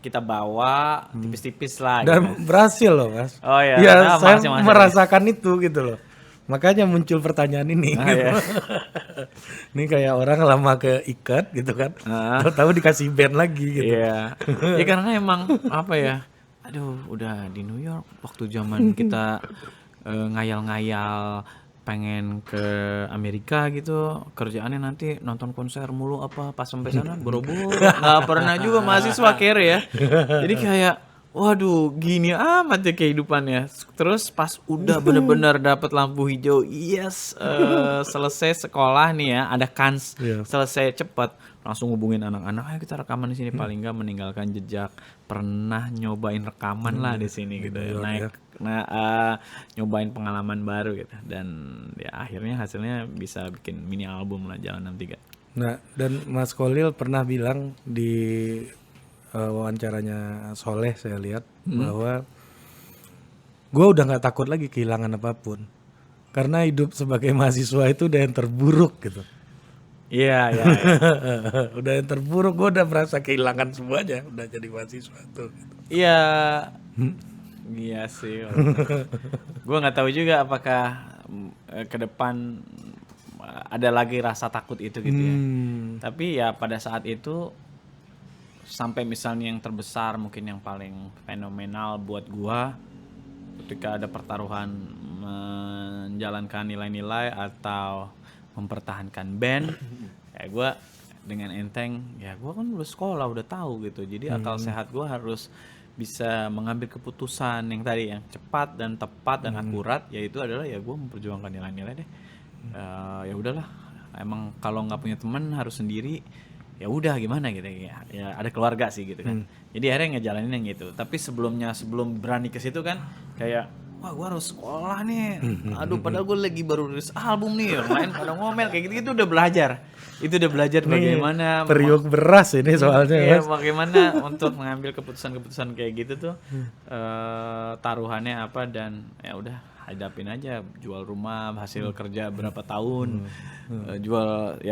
kita bawa tipis-tipis lah. Dan gitu. berhasil loh Mas. Oh iya. Ya saya merasakan itu gitu loh. Makanya muncul pertanyaan ini. Gitu. Ini kayak orang lama keikat gitu kan. Tahu-tahu dikasih band lagi gitu. Iya. Ya karena emang apa ya? Aduh, udah di New York waktu zaman kita ngayal-ngayal pengen ke Amerika gitu, kerjaannya nanti nonton konser mulu apa pas sampai sana boro-boro. Nggak pernah juga mahasiswa care ya. Jadi kayak waduh, gini amat ya kehidupannya. Terus pas udah bener-bener dapet lampu hijau, selesai sekolah nih ya, ada kans selesai cepet, langsung hubungin anak-anak, ayo kita rekaman di sini, paling nggak meninggalkan jejak, pernah nyobain rekaman lah di sini gitu ya. Nyobain pengalaman baru gitu, dan ya akhirnya hasilnya bisa bikin mini album lah, Jalan 63. Nah, dan Mas Kholil pernah bilang di wawancaranya Soleh, saya lihat bahwa gue udah nggak takut lagi kehilangan apapun, karena hidup sebagai mahasiswa itu udah yang terburuk gitu. Iya. Udah yang terburuk, gue udah merasa kehilangan semuanya, udah jadi mahasiswa tuh. Iya. Iya sih. Gue nggak tahu juga apakah ke depan ada lagi rasa takut itu gitu ya. Tapi ya pada saat itu, sampai misalnya yang terbesar, mungkin yang paling fenomenal buat gue, ketika ada pertaruhan menjalankan nilai-nilai atau mempertahankan band, kayak gue dengan enteng, ya gue kan udah sekolah, udah tahu gitu. Jadi akal sehat gue harus bisa mengambil keputusan yang tadi, yang cepat dan tepat dan akurat, yaitu adalah ya gue memperjuangkan nilai-nilai deh. Ya udahlah, emang kalau nggak punya teman harus sendiri, ya udah gimana gitu ya. Ya ada keluarga sih gitu kan. Jadi akhirnya ngejalanin yang gitu. Tapi sebelum berani ke situ kan kayak, wah gue harus sekolah nih, aduh padahal gue lagi baru rilis album nih, yang lain pada ngomel kayak gitu. Udah belajar, itu udah belajar bagaimana periuk beras ini soalnya. Iya, bagaimana untuk mengambil keputusan-keputusan kayak gitu tuh, taruhannya apa, dan ya udah hadapin aja. Jual rumah hasil kerja berapa tahun, jual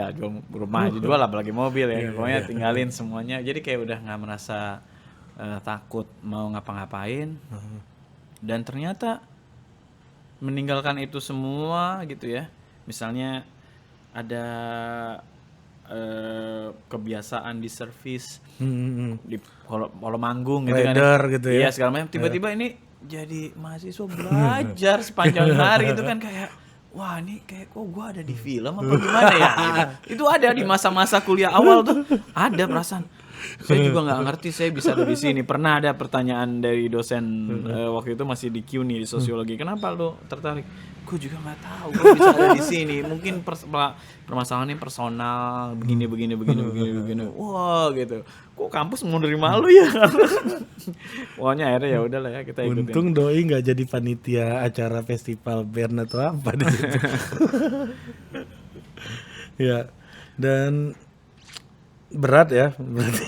rumah aja jual, apalagi mobil ya, pokoknya tinggalin semuanya. Jadi kayak udah nggak merasa takut mau ngapa-ngapain. Dan ternyata meninggalkan itu semua gitu ya, misalnya ada kebiasaan di servis, di kalau manggung gitu Rider kan, gitu ya. Iya segala macam, tiba-tiba ini jadi mahasiswa belajar sepanjang hari itu kan kayak, wah ini kayak kok gue ada di film apa gimana ya gitu. Itu ada di masa-masa kuliah awal tuh, ada perasaan saya juga nggak ngerti saya bisa ada di sini. Pernah ada pertanyaan dari dosen waktu itu masih di Q nih, di sosiologi, kenapa lo tertarik? Gue juga nggak tahu, gue bisa ada di sini. Mungkin permasalahannya personal, begini. Wah gitu. Kok kampus mau nerima lu ya? Pokoknya akhirnya ya udahlah ya, kita ikutin. Untung doi nggak jadi panitia acara festival band atau apa di situ. Ya, dan berat ya berarti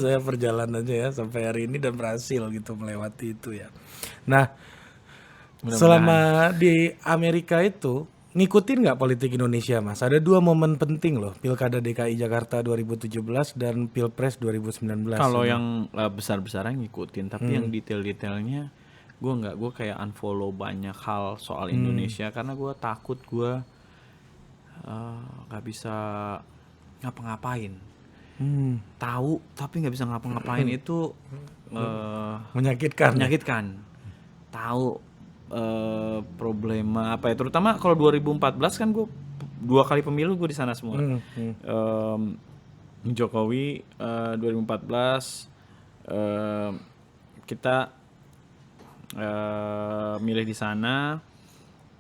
saya perjalanannya ya sampai hari ini, dan berhasil gitu melewati itu ya. Nah, selama di Amerika itu ngikutin nggak politik Indonesia, Mas? Ada 2 momen penting loh, Pilkada DKI Jakarta 2017 dan Pilpres 2019. Kalau yang besar-besaran ngikutin, tapi yang detail-detailnya gue kayak unfollow banyak hal soal Indonesia, karena gue takut gue nggak bisa ngapa-ngapain. Tahu tapi nggak bisa ngapa-ngapain itu menyakitkan. Tahu problema apa ya, terutama kalau 2014 kan gue 2 kali pemilu gue di sana semua. Jokowi 2014 kita milih di sana,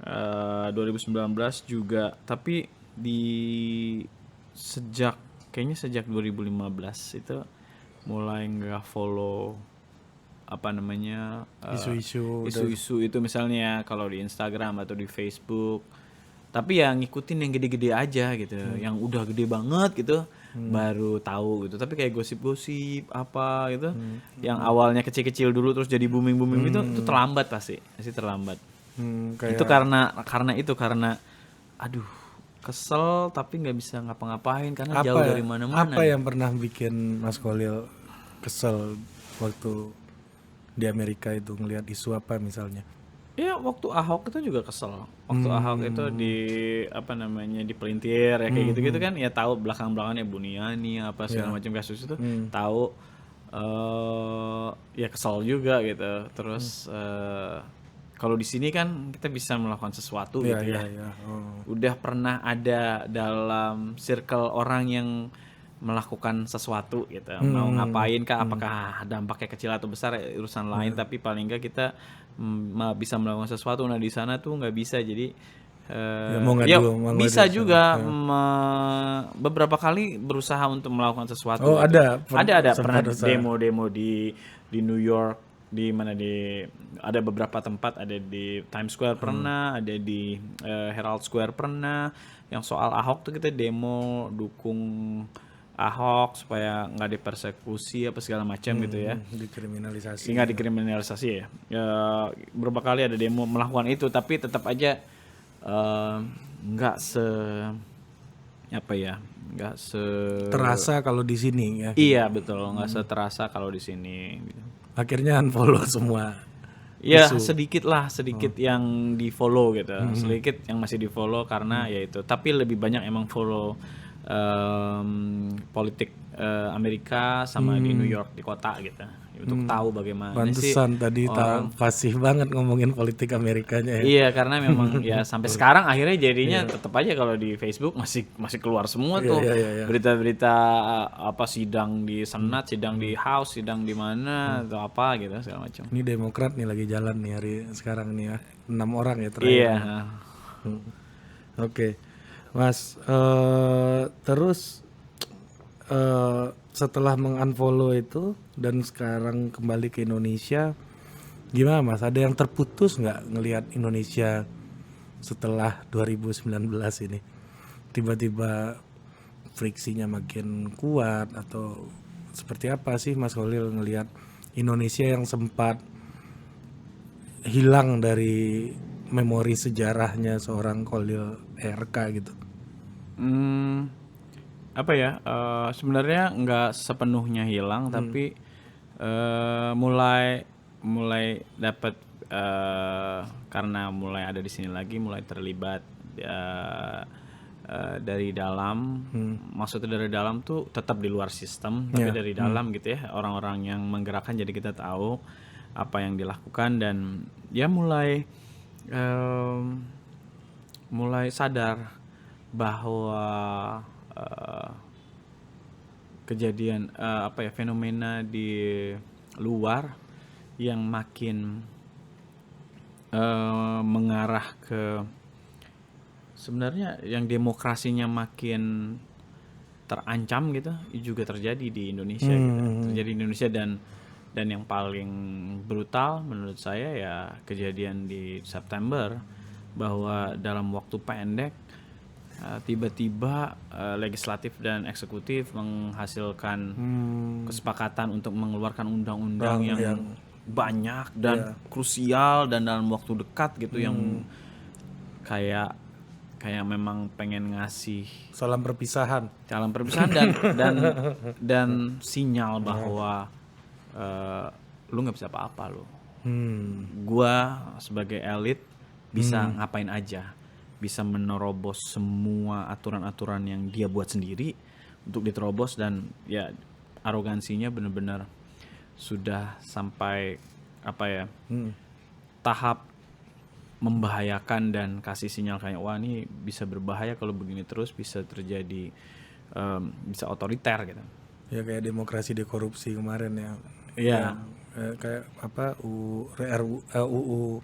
2019 juga, tapi kayaknya sejak 2015 itu mulai nggak follow isu-isu itu, misalnya kalau di Instagram atau di Facebook, tapi ya ngikutin yang gede-gede aja gitu, yang udah gede banget gitu baru tahu gitu. Tapi kayak gosip-gosip apa gitu, yang awalnya kecil-kecil dulu terus jadi booming itu terlambat, pasti terlambat. Itu karena aduh kesel tapi nggak bisa ngapa-ngapain karena jauh dari mana-mana. Apa yang pernah bikin Mas Kholil kesel waktu di Amerika itu, ngelihat isu apa misalnya? Ya waktu Ahok itu juga kesel. Waktu Ahok itu dipelintir ya kayak gitu-gitu kan, ya tahu belakang-belakangnya Buniani apa segala macam kasus itu, tahu, ya kesel juga gitu. Terus kalau di sini kan kita bisa melakukan sesuatu gitu ya. Udah pernah ada dalam circle orang yang melakukan sesuatu gitu. Mau ngapain kah, apakah dampaknya kecil atau besar urusan lain, tapi paling enggak kita bisa melakukan sesuatu. Nah di sana tuh nggak bisa, jadi Ya, mau ya ngadu bisa sana. juga beberapa kali berusaha untuk melakukan sesuatu Oh, gitu. ada Ada pernah sempat usaha. demo-demo di New York, di mana ada beberapa tempat, ada di Times Square pernah, ada di Herald Square pernah. Yang soal Ahok tuh kita demo dukung Ahok supaya nggak dipersekusi apa segala macam gitu ya. Dikriminalisasi. Nggak dikriminalisasi ya. Beberapa kali ada demo melakukan itu, tapi tetap aja nggak nggak Terasa kalau di sini ya. iya betul, nggak seterasa kalau di sini gitu. Akhirnya unfollow semua. Ya sedikit yang di follow gitu, sedikit yang masih di follow karena ya itu, tapi lebih banyak emang follow politik Amerika sama di New York, di kota gitu, untuk tahu bagaimana sih Pantesan tadi fasih banget ngomongin politik Amerikanya ya. Iya, karena memang ya sampai sekarang akhirnya jadinya tetap aja kalau di Facebook masih keluar semua tuh berita-berita apa sidang di Senat, sidang di House, sidang di mana atau apa gitu segala macam. Ini Demokrat nih lagi jalan nih hari sekarang nih ya. 6 orang ya terakhir. Iya. Oke. Mas, terus setelah mengunfollow itu dan sekarang kembali ke Indonesia, gimana Mas? Ada yang terputus nggak ngelihat Indonesia setelah 2019 ini? Tiba-tiba friksinya makin kuat atau seperti apa sih Mas Khalil ngelihat Indonesia yang sempat hilang dari memori sejarahnya seorang Khalil RK gitu? Apa ya? Sebenarnya nggak sepenuhnya hilang, tapi mulai dapat karena mulai ada di sini lagi, mulai terlibat dari dalam. Maksudnya dari dalam tuh tetap di luar sistem, tapi dari dalam gitu ya, orang-orang yang menggerakkan, jadi kita tahu apa yang dilakukan dan ya mulai sadar bahwa kejadian fenomena di luar yang makin mengarah ke sebenarnya yang demokrasinya makin terancam gitu juga terjadi di Indonesia gitu. Terjadi di Indonesia dan yang paling brutal menurut saya ya kejadian di September, bahwa dalam waktu pendek tiba-tiba legislatif dan eksekutif menghasilkan kesepakatan untuk mengeluarkan undang-undang yang banyak dan krusial dan dalam waktu dekat gitu, yang kayak memang pengen ngasih salam perpisahan dan sinyal bahwa lu nggak bisa apa-apa lo. Gua sebagai elit bisa ngapain aja, bisa menerobos semua aturan-aturan yang dia buat sendiri untuk diterobos, dan ya arogansinya benar-benar sudah sampai tahap membahayakan dan kasih sinyal kayak wah ini bisa berbahaya kalau begini terus, bisa terjadi bisa otoriter gitu. Ya kayak demokrasi dikorupsi kemarin ya. Iya. Kayak apa UU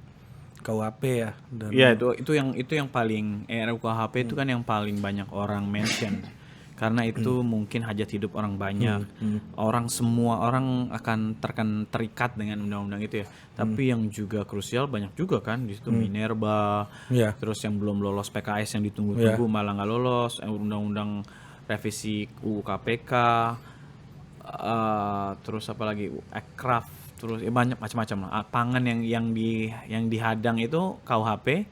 KUHP ya. Iya, itu yang paling RUU KUHP itu kan yang paling banyak orang mention. Karena itu mungkin hajat hidup orang banyak. Semua orang akan terikat dengan undang-undang itu ya. Tapi yang juga krusial banyak juga kan di situ, Minerba. Terus yang belum lolos PKS yang ditunggu-tunggu malah nggak lolos, undang-undang revisi UU KPK. Terus apa lagi, Aircraft, terus banyak macam-macam lah. Pangan yang dihadang itu KUHP,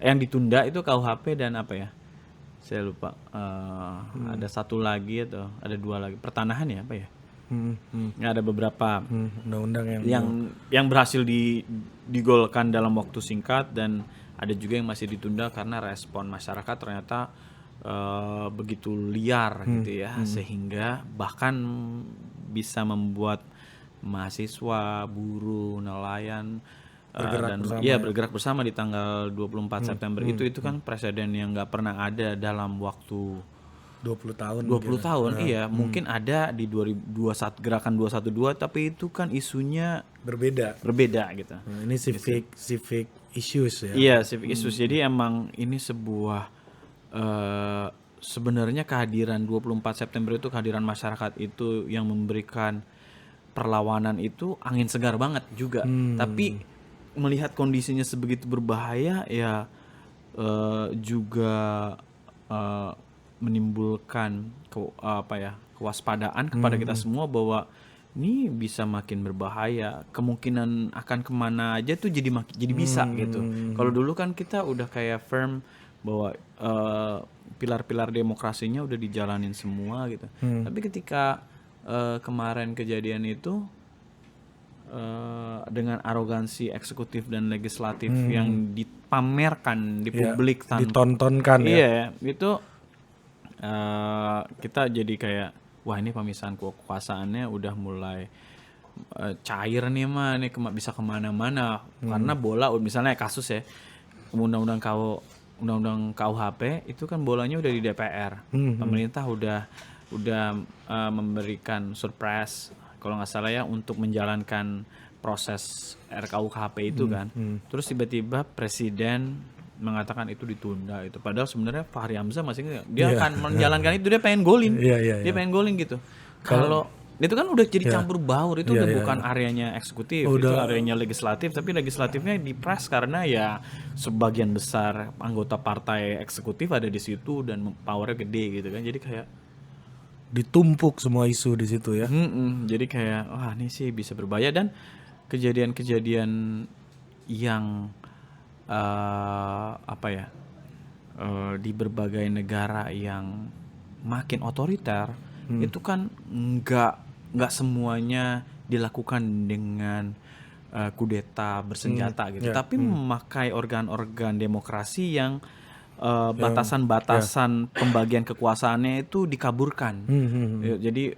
yang ditunda itu KUHP dan apa ya? Saya lupa. Ada satu lagi atau ada dua lagi, pertanahan ya apa ya? Ada beberapa undang-undang yang berhasil digolkan dalam waktu singkat, dan ada juga yang masih ditunda karena respon masyarakat ternyata begitu liar gitu ya, sehingga bahkan bisa membuat mahasiswa, buruh, nelayan bergerak bersama di tanggal 24 September itu kan presiden yang nggak pernah ada dalam waktu 20 tahun. Iya, mungkin ada di 2021 gerakan 212, tapi itu kan isunya berbeda gitu. Ini civic issues ya. Iya, civic issues. Jadi emang ini sebuah sebenarnya kehadiran 24 September itu, kehadiran masyarakat itu yang memberikan perlawanan itu angin segar banget juga. Tapi melihat kondisinya sebegitu berbahaya ya juga menimbulkan kewaspadaan kepada kita semua bahwa ini bisa makin berbahaya, kemungkinan akan kemana aja tuh jadi bisa gitu. Kalau dulu kan kita udah kayak firm bahwa pilar-pilar demokrasinya udah dijalanin semua gitu. Tapi ketika kemarin kejadian itu dengan arogansi eksekutif dan legislatif yang dipamerkan di publik tanpa Ditontonkan ya. iya itu kita jadi kayak wah ini pemisahan kekuasaannya udah mulai cair nih mah, ini bisa kemana-mana karena bola misalnya kasus ya undang-undang KUHP itu kan bolanya udah di DPR. Pemerintah udah memberikan surprise kalau nggak salah ya untuk menjalankan proses RKUHP itu kan. Terus tiba-tiba presiden mengatakan itu ditunda itu. Padahal sebenarnya Fahri Hamzah masih dia akan menjalankan itu, dia pengen golin. Dia pengen golin gitu. Kalau itu kan udah jadi campur baur, itu udah bukan areanya eksekutif, itu areanya legislatif, tapi legislatifnya dipres karena ya sebagian besar anggota partai eksekutif ada di situ dan powernya gede gitu kan. Jadi kayak ditumpuk semua isu di situ ya. Jadi kayak wah ini sih bisa berbahaya. Dan kejadian-kejadian yang di berbagai negara yang makin otoriter itu kan nggak semuanya dilakukan dengan kudeta bersenjata gitu, tapi memakai organ-organ demokrasi yang batasan-batasan pembagian kekuasaannya itu dikaburkan. Jadi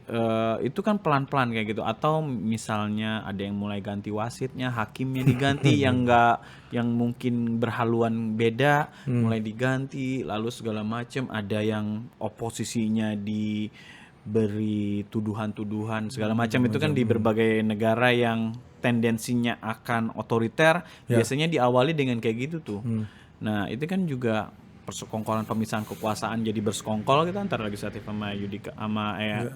itu kan pelan-pelan kayak gitu. Atau misalnya ada yang mulai ganti wasitnya, hakimnya diganti yang mungkin berhaluan beda mulai diganti, lalu segala macam. Ada yang oposisinya diberi tuduhan-tuduhan segala macam. Itu kan di berbagai negara yang tendensinya akan otoriter biasanya diawali dengan kayak gitu tuh. Nah itu kan juga persekongkolan pemisahan kekuasaan jadi bersekongkol gitu antara legislatif sama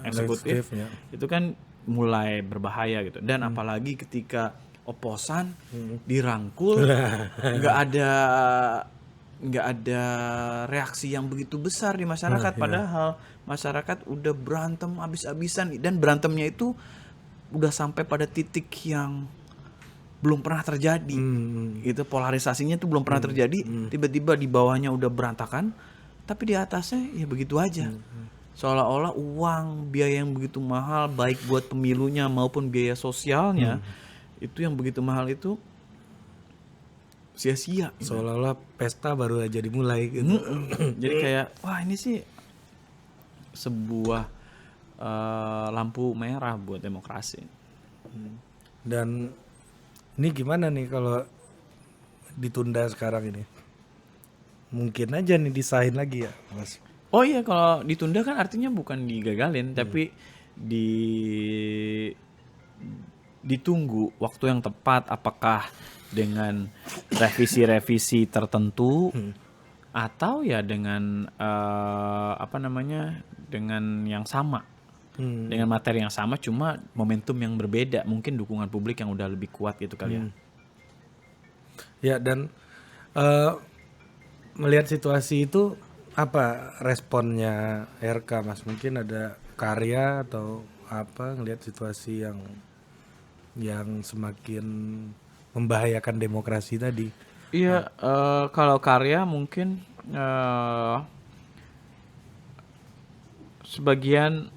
eksekutif itu kan mulai berbahaya gitu. Dan apalagi ketika oposan dirangkul nggak ada reaksi yang begitu besar di masyarakat, padahal masyarakat udah berantem abis-abisan dan berantemnya itu udah sampai pada titik yang belum pernah terjadi gitu, polarisasinya itu belum pernah terjadi. Tiba-tiba di bawahnya udah berantakan, tapi di atasnya ya begitu aja. Seolah-olah uang biaya yang begitu mahal baik buat pemilunya maupun biaya sosialnya itu yang begitu mahal itu sia-sia gitu. Seolah-olah pesta baru aja dimulai gitu. Jadi kayak wah ini sih sebuah lampu merah buat demokrasi. Dan ini gimana nih kalau ditunda sekarang ini? Mungkin aja nih disahin lagi ya, Mas. Oh iya, kalau ditunda kan artinya bukan digagalin, tapi ditunggu waktu yang tepat, apakah dengan revisi-revisi tertentu atau ya dengan dengan yang sama. Dengan materi yang sama cuma momentum yang berbeda, mungkin dukungan publik yang udah lebih kuat gitu kali ya. Ya, dan melihat situasi itu apa responnya RK, Mas? Mungkin ada karya atau apa ngelihat situasi yang semakin membahayakan demokrasi tadi? Iya, kalau karya mungkin sebagian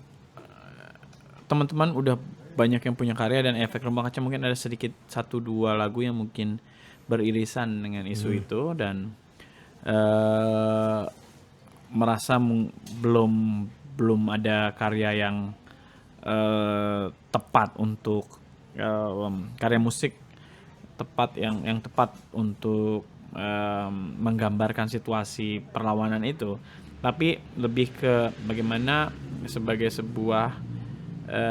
teman-teman udah banyak yang punya karya, dan efek rumah kaca mungkin ada sedikit 1-2 lagu yang mungkin beririsan dengan isu itu, dan merasa belum ada karya yang tepat untuk karya musik yang tepat untuk menggambarkan situasi perlawanan itu, tapi lebih ke bagaimana sebagai sebuah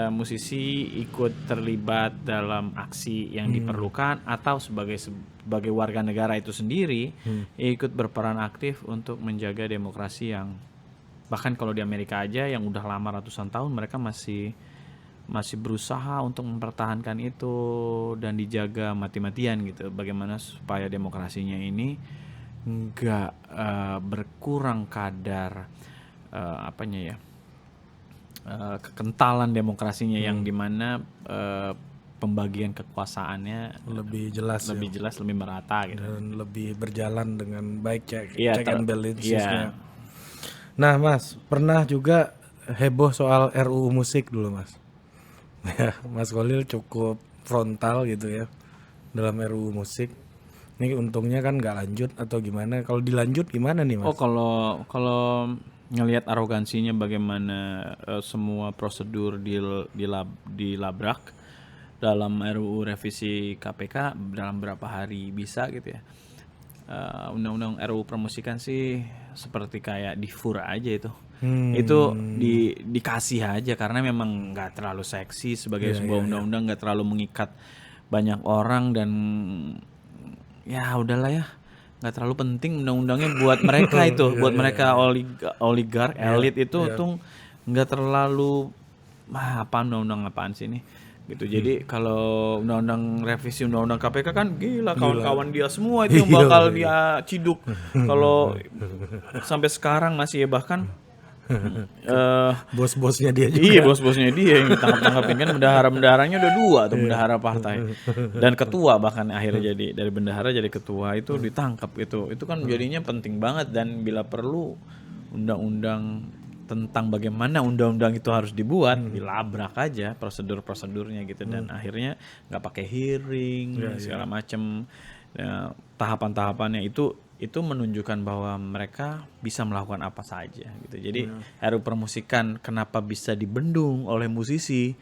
musisi ikut terlibat dalam aksi yang diperlukan atau sebagai warga negara itu sendiri ikut berperan aktif untuk menjaga demokrasi yang bahkan kalau di Amerika aja yang udah lama ratusan tahun mereka masih berusaha untuk mempertahankan itu dan dijaga mati-matian gitu. Bagaimana supaya demokrasinya ini nggak berkurang kadar apanya ya kekentalan demokrasinya yang dimana pembagian kekuasaannya Lebih jelas lebih jelas lebih merata gitu. dan lebih berjalan dengan baik Iya, check and iya. balancesnya. Nah Mas, pernah juga heboh soal RUU musik dulu Mas. Ya, Mas Khalil cukup frontal gitu ya dalam RUU musik. Ini untungnya kan nggak lanjut atau gimana? Kalau dilanjut gimana nih Mas? Oh, kalau ngelihat arogansinya bagaimana semua prosedur dilabrak dalam RUU revisi KPK dalam berapa hari bisa gitu ya. Undang-undang RUU permusikan sih seperti kayak difur aja itu. Itu dikasih aja karena memang nggak terlalu seksi sebagai sebuah undang-undang, nggak terlalu mengikat banyak orang dan ya udahlah ya nggak terlalu penting undang-undangnya buat mereka itu buat mereka oligark elit itu tuh nggak terlalu apa undang-undang apaan sih ini gitu. Jadi kalau undang-undang revisi undang-undang KPK kan gila kawan-kawan dia semua itu yang bakal dia ciduk kalau sampai sekarang masih ya bahkan Bos-bosnya dia juga. iya bos-bosnya dia yang ditangkap-tangkapin kan bendahara-bendaharanya udah 2 tuh bendahara partai dan ketua bahkan akhirnya jadi dari bendahara jadi ketua itu ditangkap gitu. Itu kan jadinya penting banget dan bila perlu undang-undang tentang bagaimana undang-undang itu harus dibuat dilabrak aja prosedur-prosedurnya gitu dan akhirnya nggak pakai hearing segala macem. Ya, tahapan-tahapannya itu menunjukkan bahwa mereka bisa melakukan apa saja gitu. Jadi RUU permusikan kenapa bisa dibendung oleh musisi?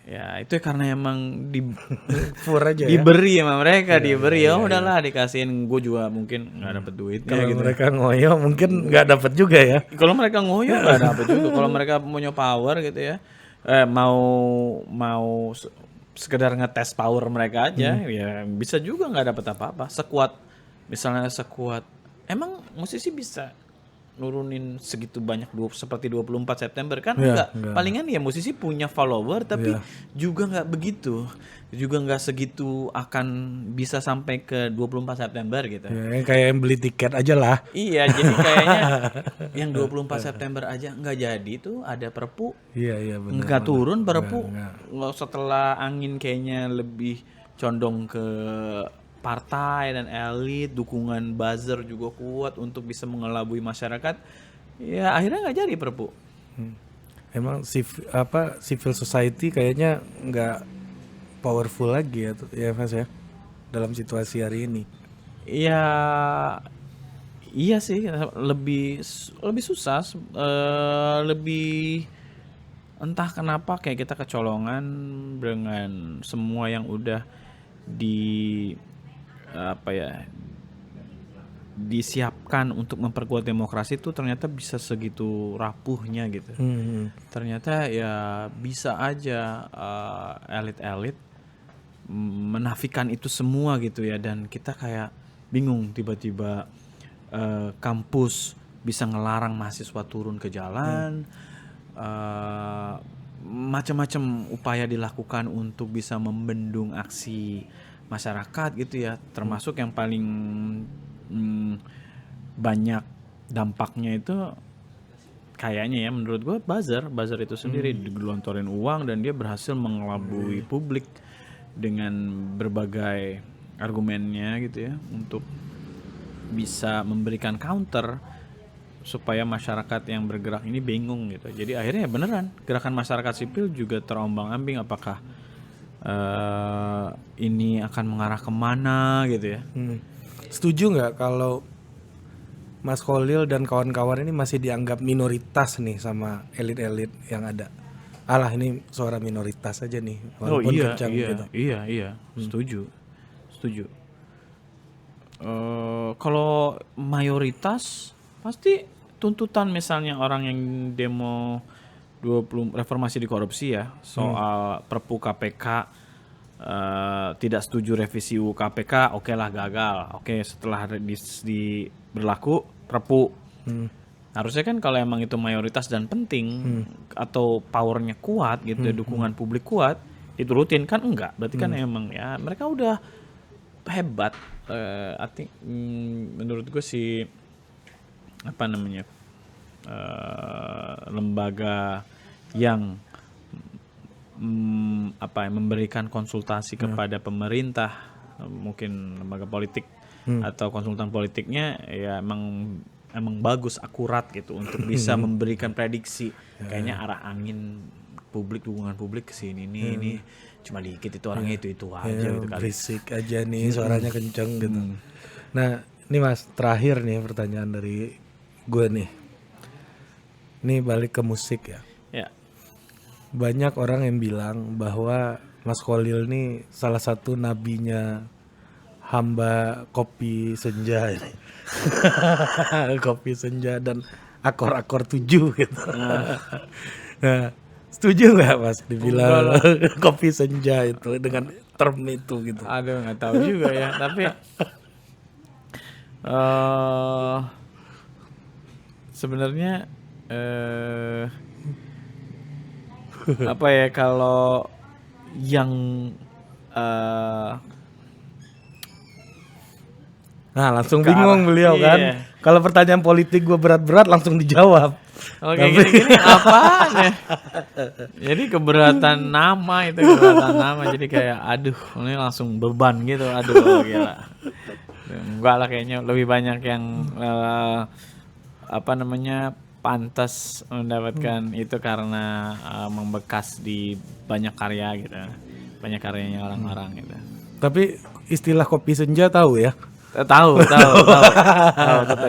Ya itu karena emang Fur aja ya. diberi sama mereka, diberi ya udahlah dikasihin. Gue juga mungkin nggak dapet duitnya Kalau gitu. mereka ngoyo mungkin nggak dapat juga ya. Kalau mereka ngoyo nggak dapet juga. Kalau mereka punya power gitu ya, mau sekedar ngetes power mereka aja, ya bisa juga nggak dapet apa-apa. Misalnya sekuat, emang musisi bisa nurunin segitu banyak seperti 24 September kan enggak. Palingan ya musisi punya follower tapi juga nggak begitu. Juga nggak segitu akan bisa sampai ke 24 September gitu. Ya, kayak yang beli tiket aja lah. Iya, jadi kayaknya yang 24 September aja nggak jadi tuh ada perpu Iya benar. nggak turun perpu nggak setelah angin kayaknya lebih condong ke partai dan elit, dukungan buzzer juga kuat untuk bisa mengelabui masyarakat. Ya akhirnya nggak jadi perpu. Emang civil society kayaknya nggak powerful lagi ya Mas ya dalam situasi hari ini. Iya, iya sih lebih susah, lebih entah kenapa kayak kita kecolongan dengan semua yang udah disiapkan untuk memperkuat demokrasi itu ternyata bisa segitu rapuhnya gitu. Ternyata ya bisa aja elit-elit menafikan itu semua gitu ya dan kita kayak bingung tiba-tiba kampus bisa ngelarang mahasiswa turun ke jalan. Macam-macam upaya dilakukan untuk bisa membendung aksi masyarakat gitu ya, termasuk yang paling banyak dampaknya itu kayaknya ya menurut gue buzzer itu sendiri digelontorin uang dan dia berhasil mengelabui publik dengan berbagai argumennya gitu ya untuk bisa memberikan counter supaya masyarakat yang bergerak ini bingung gitu. Jadi akhirnya ya beneran gerakan masyarakat sipil juga terombang-ambing apakah ini akan mengarah kemana gitu ya. Setuju nggak kalau Mas Khalil dan kawan-kawan ini masih dianggap minoritas nih sama elit-elit yang ada? Alah ini suara minoritas aja nih walaupun kencang gitu. Iya, setuju. Kalau mayoritas pasti tuntutan misalnya orang yang demo reformasi di korupsi ya, soal Perpu KPK, tidak setuju revisi UU KPK, oke lah gagal. Oke, setelah berlaku Perpu. Harusnya kan kalau emang itu mayoritas dan penting atau powernya kuat gitu, dukungan publik kuat, diturutin kan enggak. Berarti kan emang ya mereka udah hebat. Menurut gue sih apa namanya, lembaga yang memberikan konsultasi kepada pemerintah, mungkin lembaga politik atau konsultan politiknya ya emang bagus, akurat gitu untuk bisa memberikan prediksi. Kayaknya arah angin publik, dukungan publik ke sini nih cuma dikit, itu orangnya itu aja gitu kali. Berisik aja nih, suaranya kenceng gitu. Nah, ini Mas, terakhir nih pertanyaan dari gue nih. Ini balik ke musik ya. Ya. Banyak orang yang bilang bahwa Mas Kholil nih salah satu nabinya hamba kopi senja ini. Kopi senja dan akor-akor 7 gitu. Nah, setuju nggak Mas dibilang kopi senja itu dengan term itu gitu? Aduh, nggak tahu juga ya, tapi sebenarnya apa ya, kalau yang nah langsung bingung beliau iya. kan. Kalau pertanyaan politik gue berat-berat langsung dijawab. Kalau kayak gini-gini apaan ya? Jadi keberatan nama jadi kayak aduh, ini langsung beban gitu, aduh gila. Enggak lah, kayaknya lebih banyak yang pantas mendapatkan itu karena membekas di banyak karya gitu, banyak karyanya orang-orang gitu. Tapi istilah kopi senja tahu ya? Tahu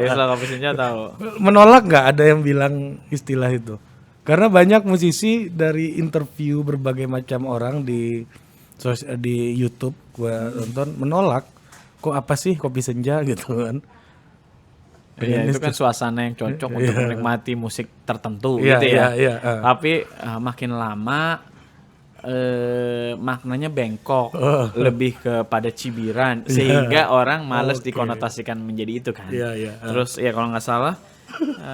istilah kopi senja tahu. Menolak nggak ada yang bilang istilah itu? Karena banyak musisi dari interview berbagai macam orang di YouTube gua nonton menolak. Kok apa sih kopi senja gitu kan? Ya, itu kan suasana yang cocok untuk menikmati musik tertentu Iya, gitu ya. iya. Tapi makin lama maknanya bengkok, lebih kepada cibiran, sehingga orang malas dikonotasikan menjadi itu kan. Terus ya kalau nggak salah,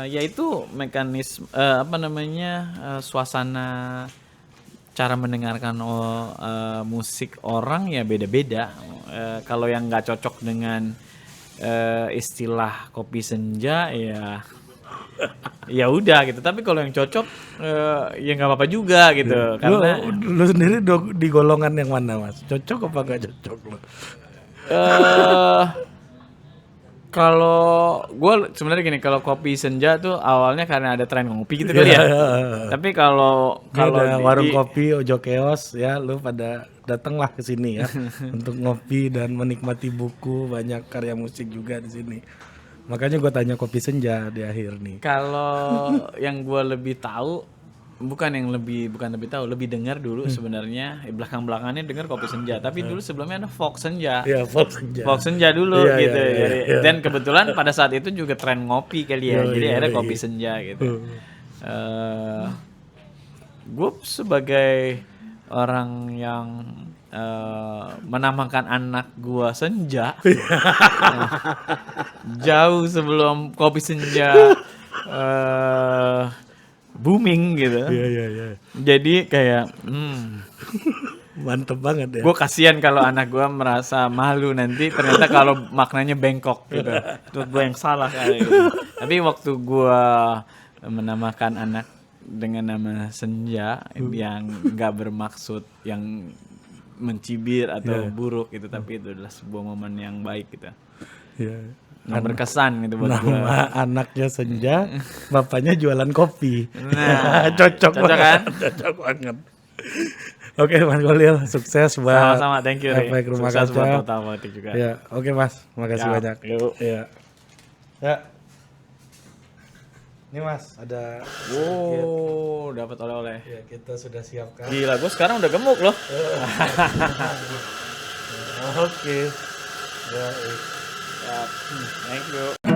yaitu mekanisme suasana cara mendengarkan musik orang ya beda-beda. Kalau yang nggak cocok dengan istilah kopi senja ya udah gitu, tapi kalau yang cocok ya nggak apa-apa juga gitu. Karena lu sendiri di golongan yang mana Mas? Cocok apa nggak cocok lu? Kalau gue sebenarnya gini, kalau kopi senja tuh awalnya karena ada tren ngopi gitu kali ya. Tapi kalau ada warung kopi Ojo Keos ya, lu pada datanglah ke sini ya untuk ngopi dan menikmati buku, banyak karya musik juga di sini. Makanya gue tanya kopi senja di akhir nih. Kalau yang gue lebih tahu, lebih dengar dulu sebenarnya, belakang-belakangnya dengar kopi senja. Tapi dulu sebelumnya ada folk senja. Iya, folk senja. Folk senja dulu gitu. Iya. Dan kebetulan pada saat itu juga tren ngopi kali ya. Jadi akhirnya kopi senja gitu. Gue sebagai orang yang menamakan anak gua senja jauh sebelum kopi senja booming gitu. Iya. Jadi kayak mantep banget ya. Gue kasihan kalau anak gue merasa malu nanti ternyata kalau maknanya bengkok gitu. Itu gue yang salah kali gitu. Tapi waktu gue menamakan anak dengan nama Senja yang nggak bermaksud yang mencibir atau buruk gitu, tapi itu adalah sebuah momen yang baik gitu. Iya. Yang berkesan gitu buat gue. Nama anaknya Senja, bapaknya jualan kopi. Nah, cocok kan? banget. Cocok banget. Oke Mas Kholil, sukses buat sama-sama, thank you Ray. Efek Rumah Sukses Kaca. buat Total Politik juga. Ya, oke Mas, makasih banyak. Yuk. Iya. Ya. Ini Mas, ada Wow, dapat oleh-oleh. ya, kita sudah siapkan. Gila, gue sekarang udah gemuk loh. Oke. Ya, Thank you.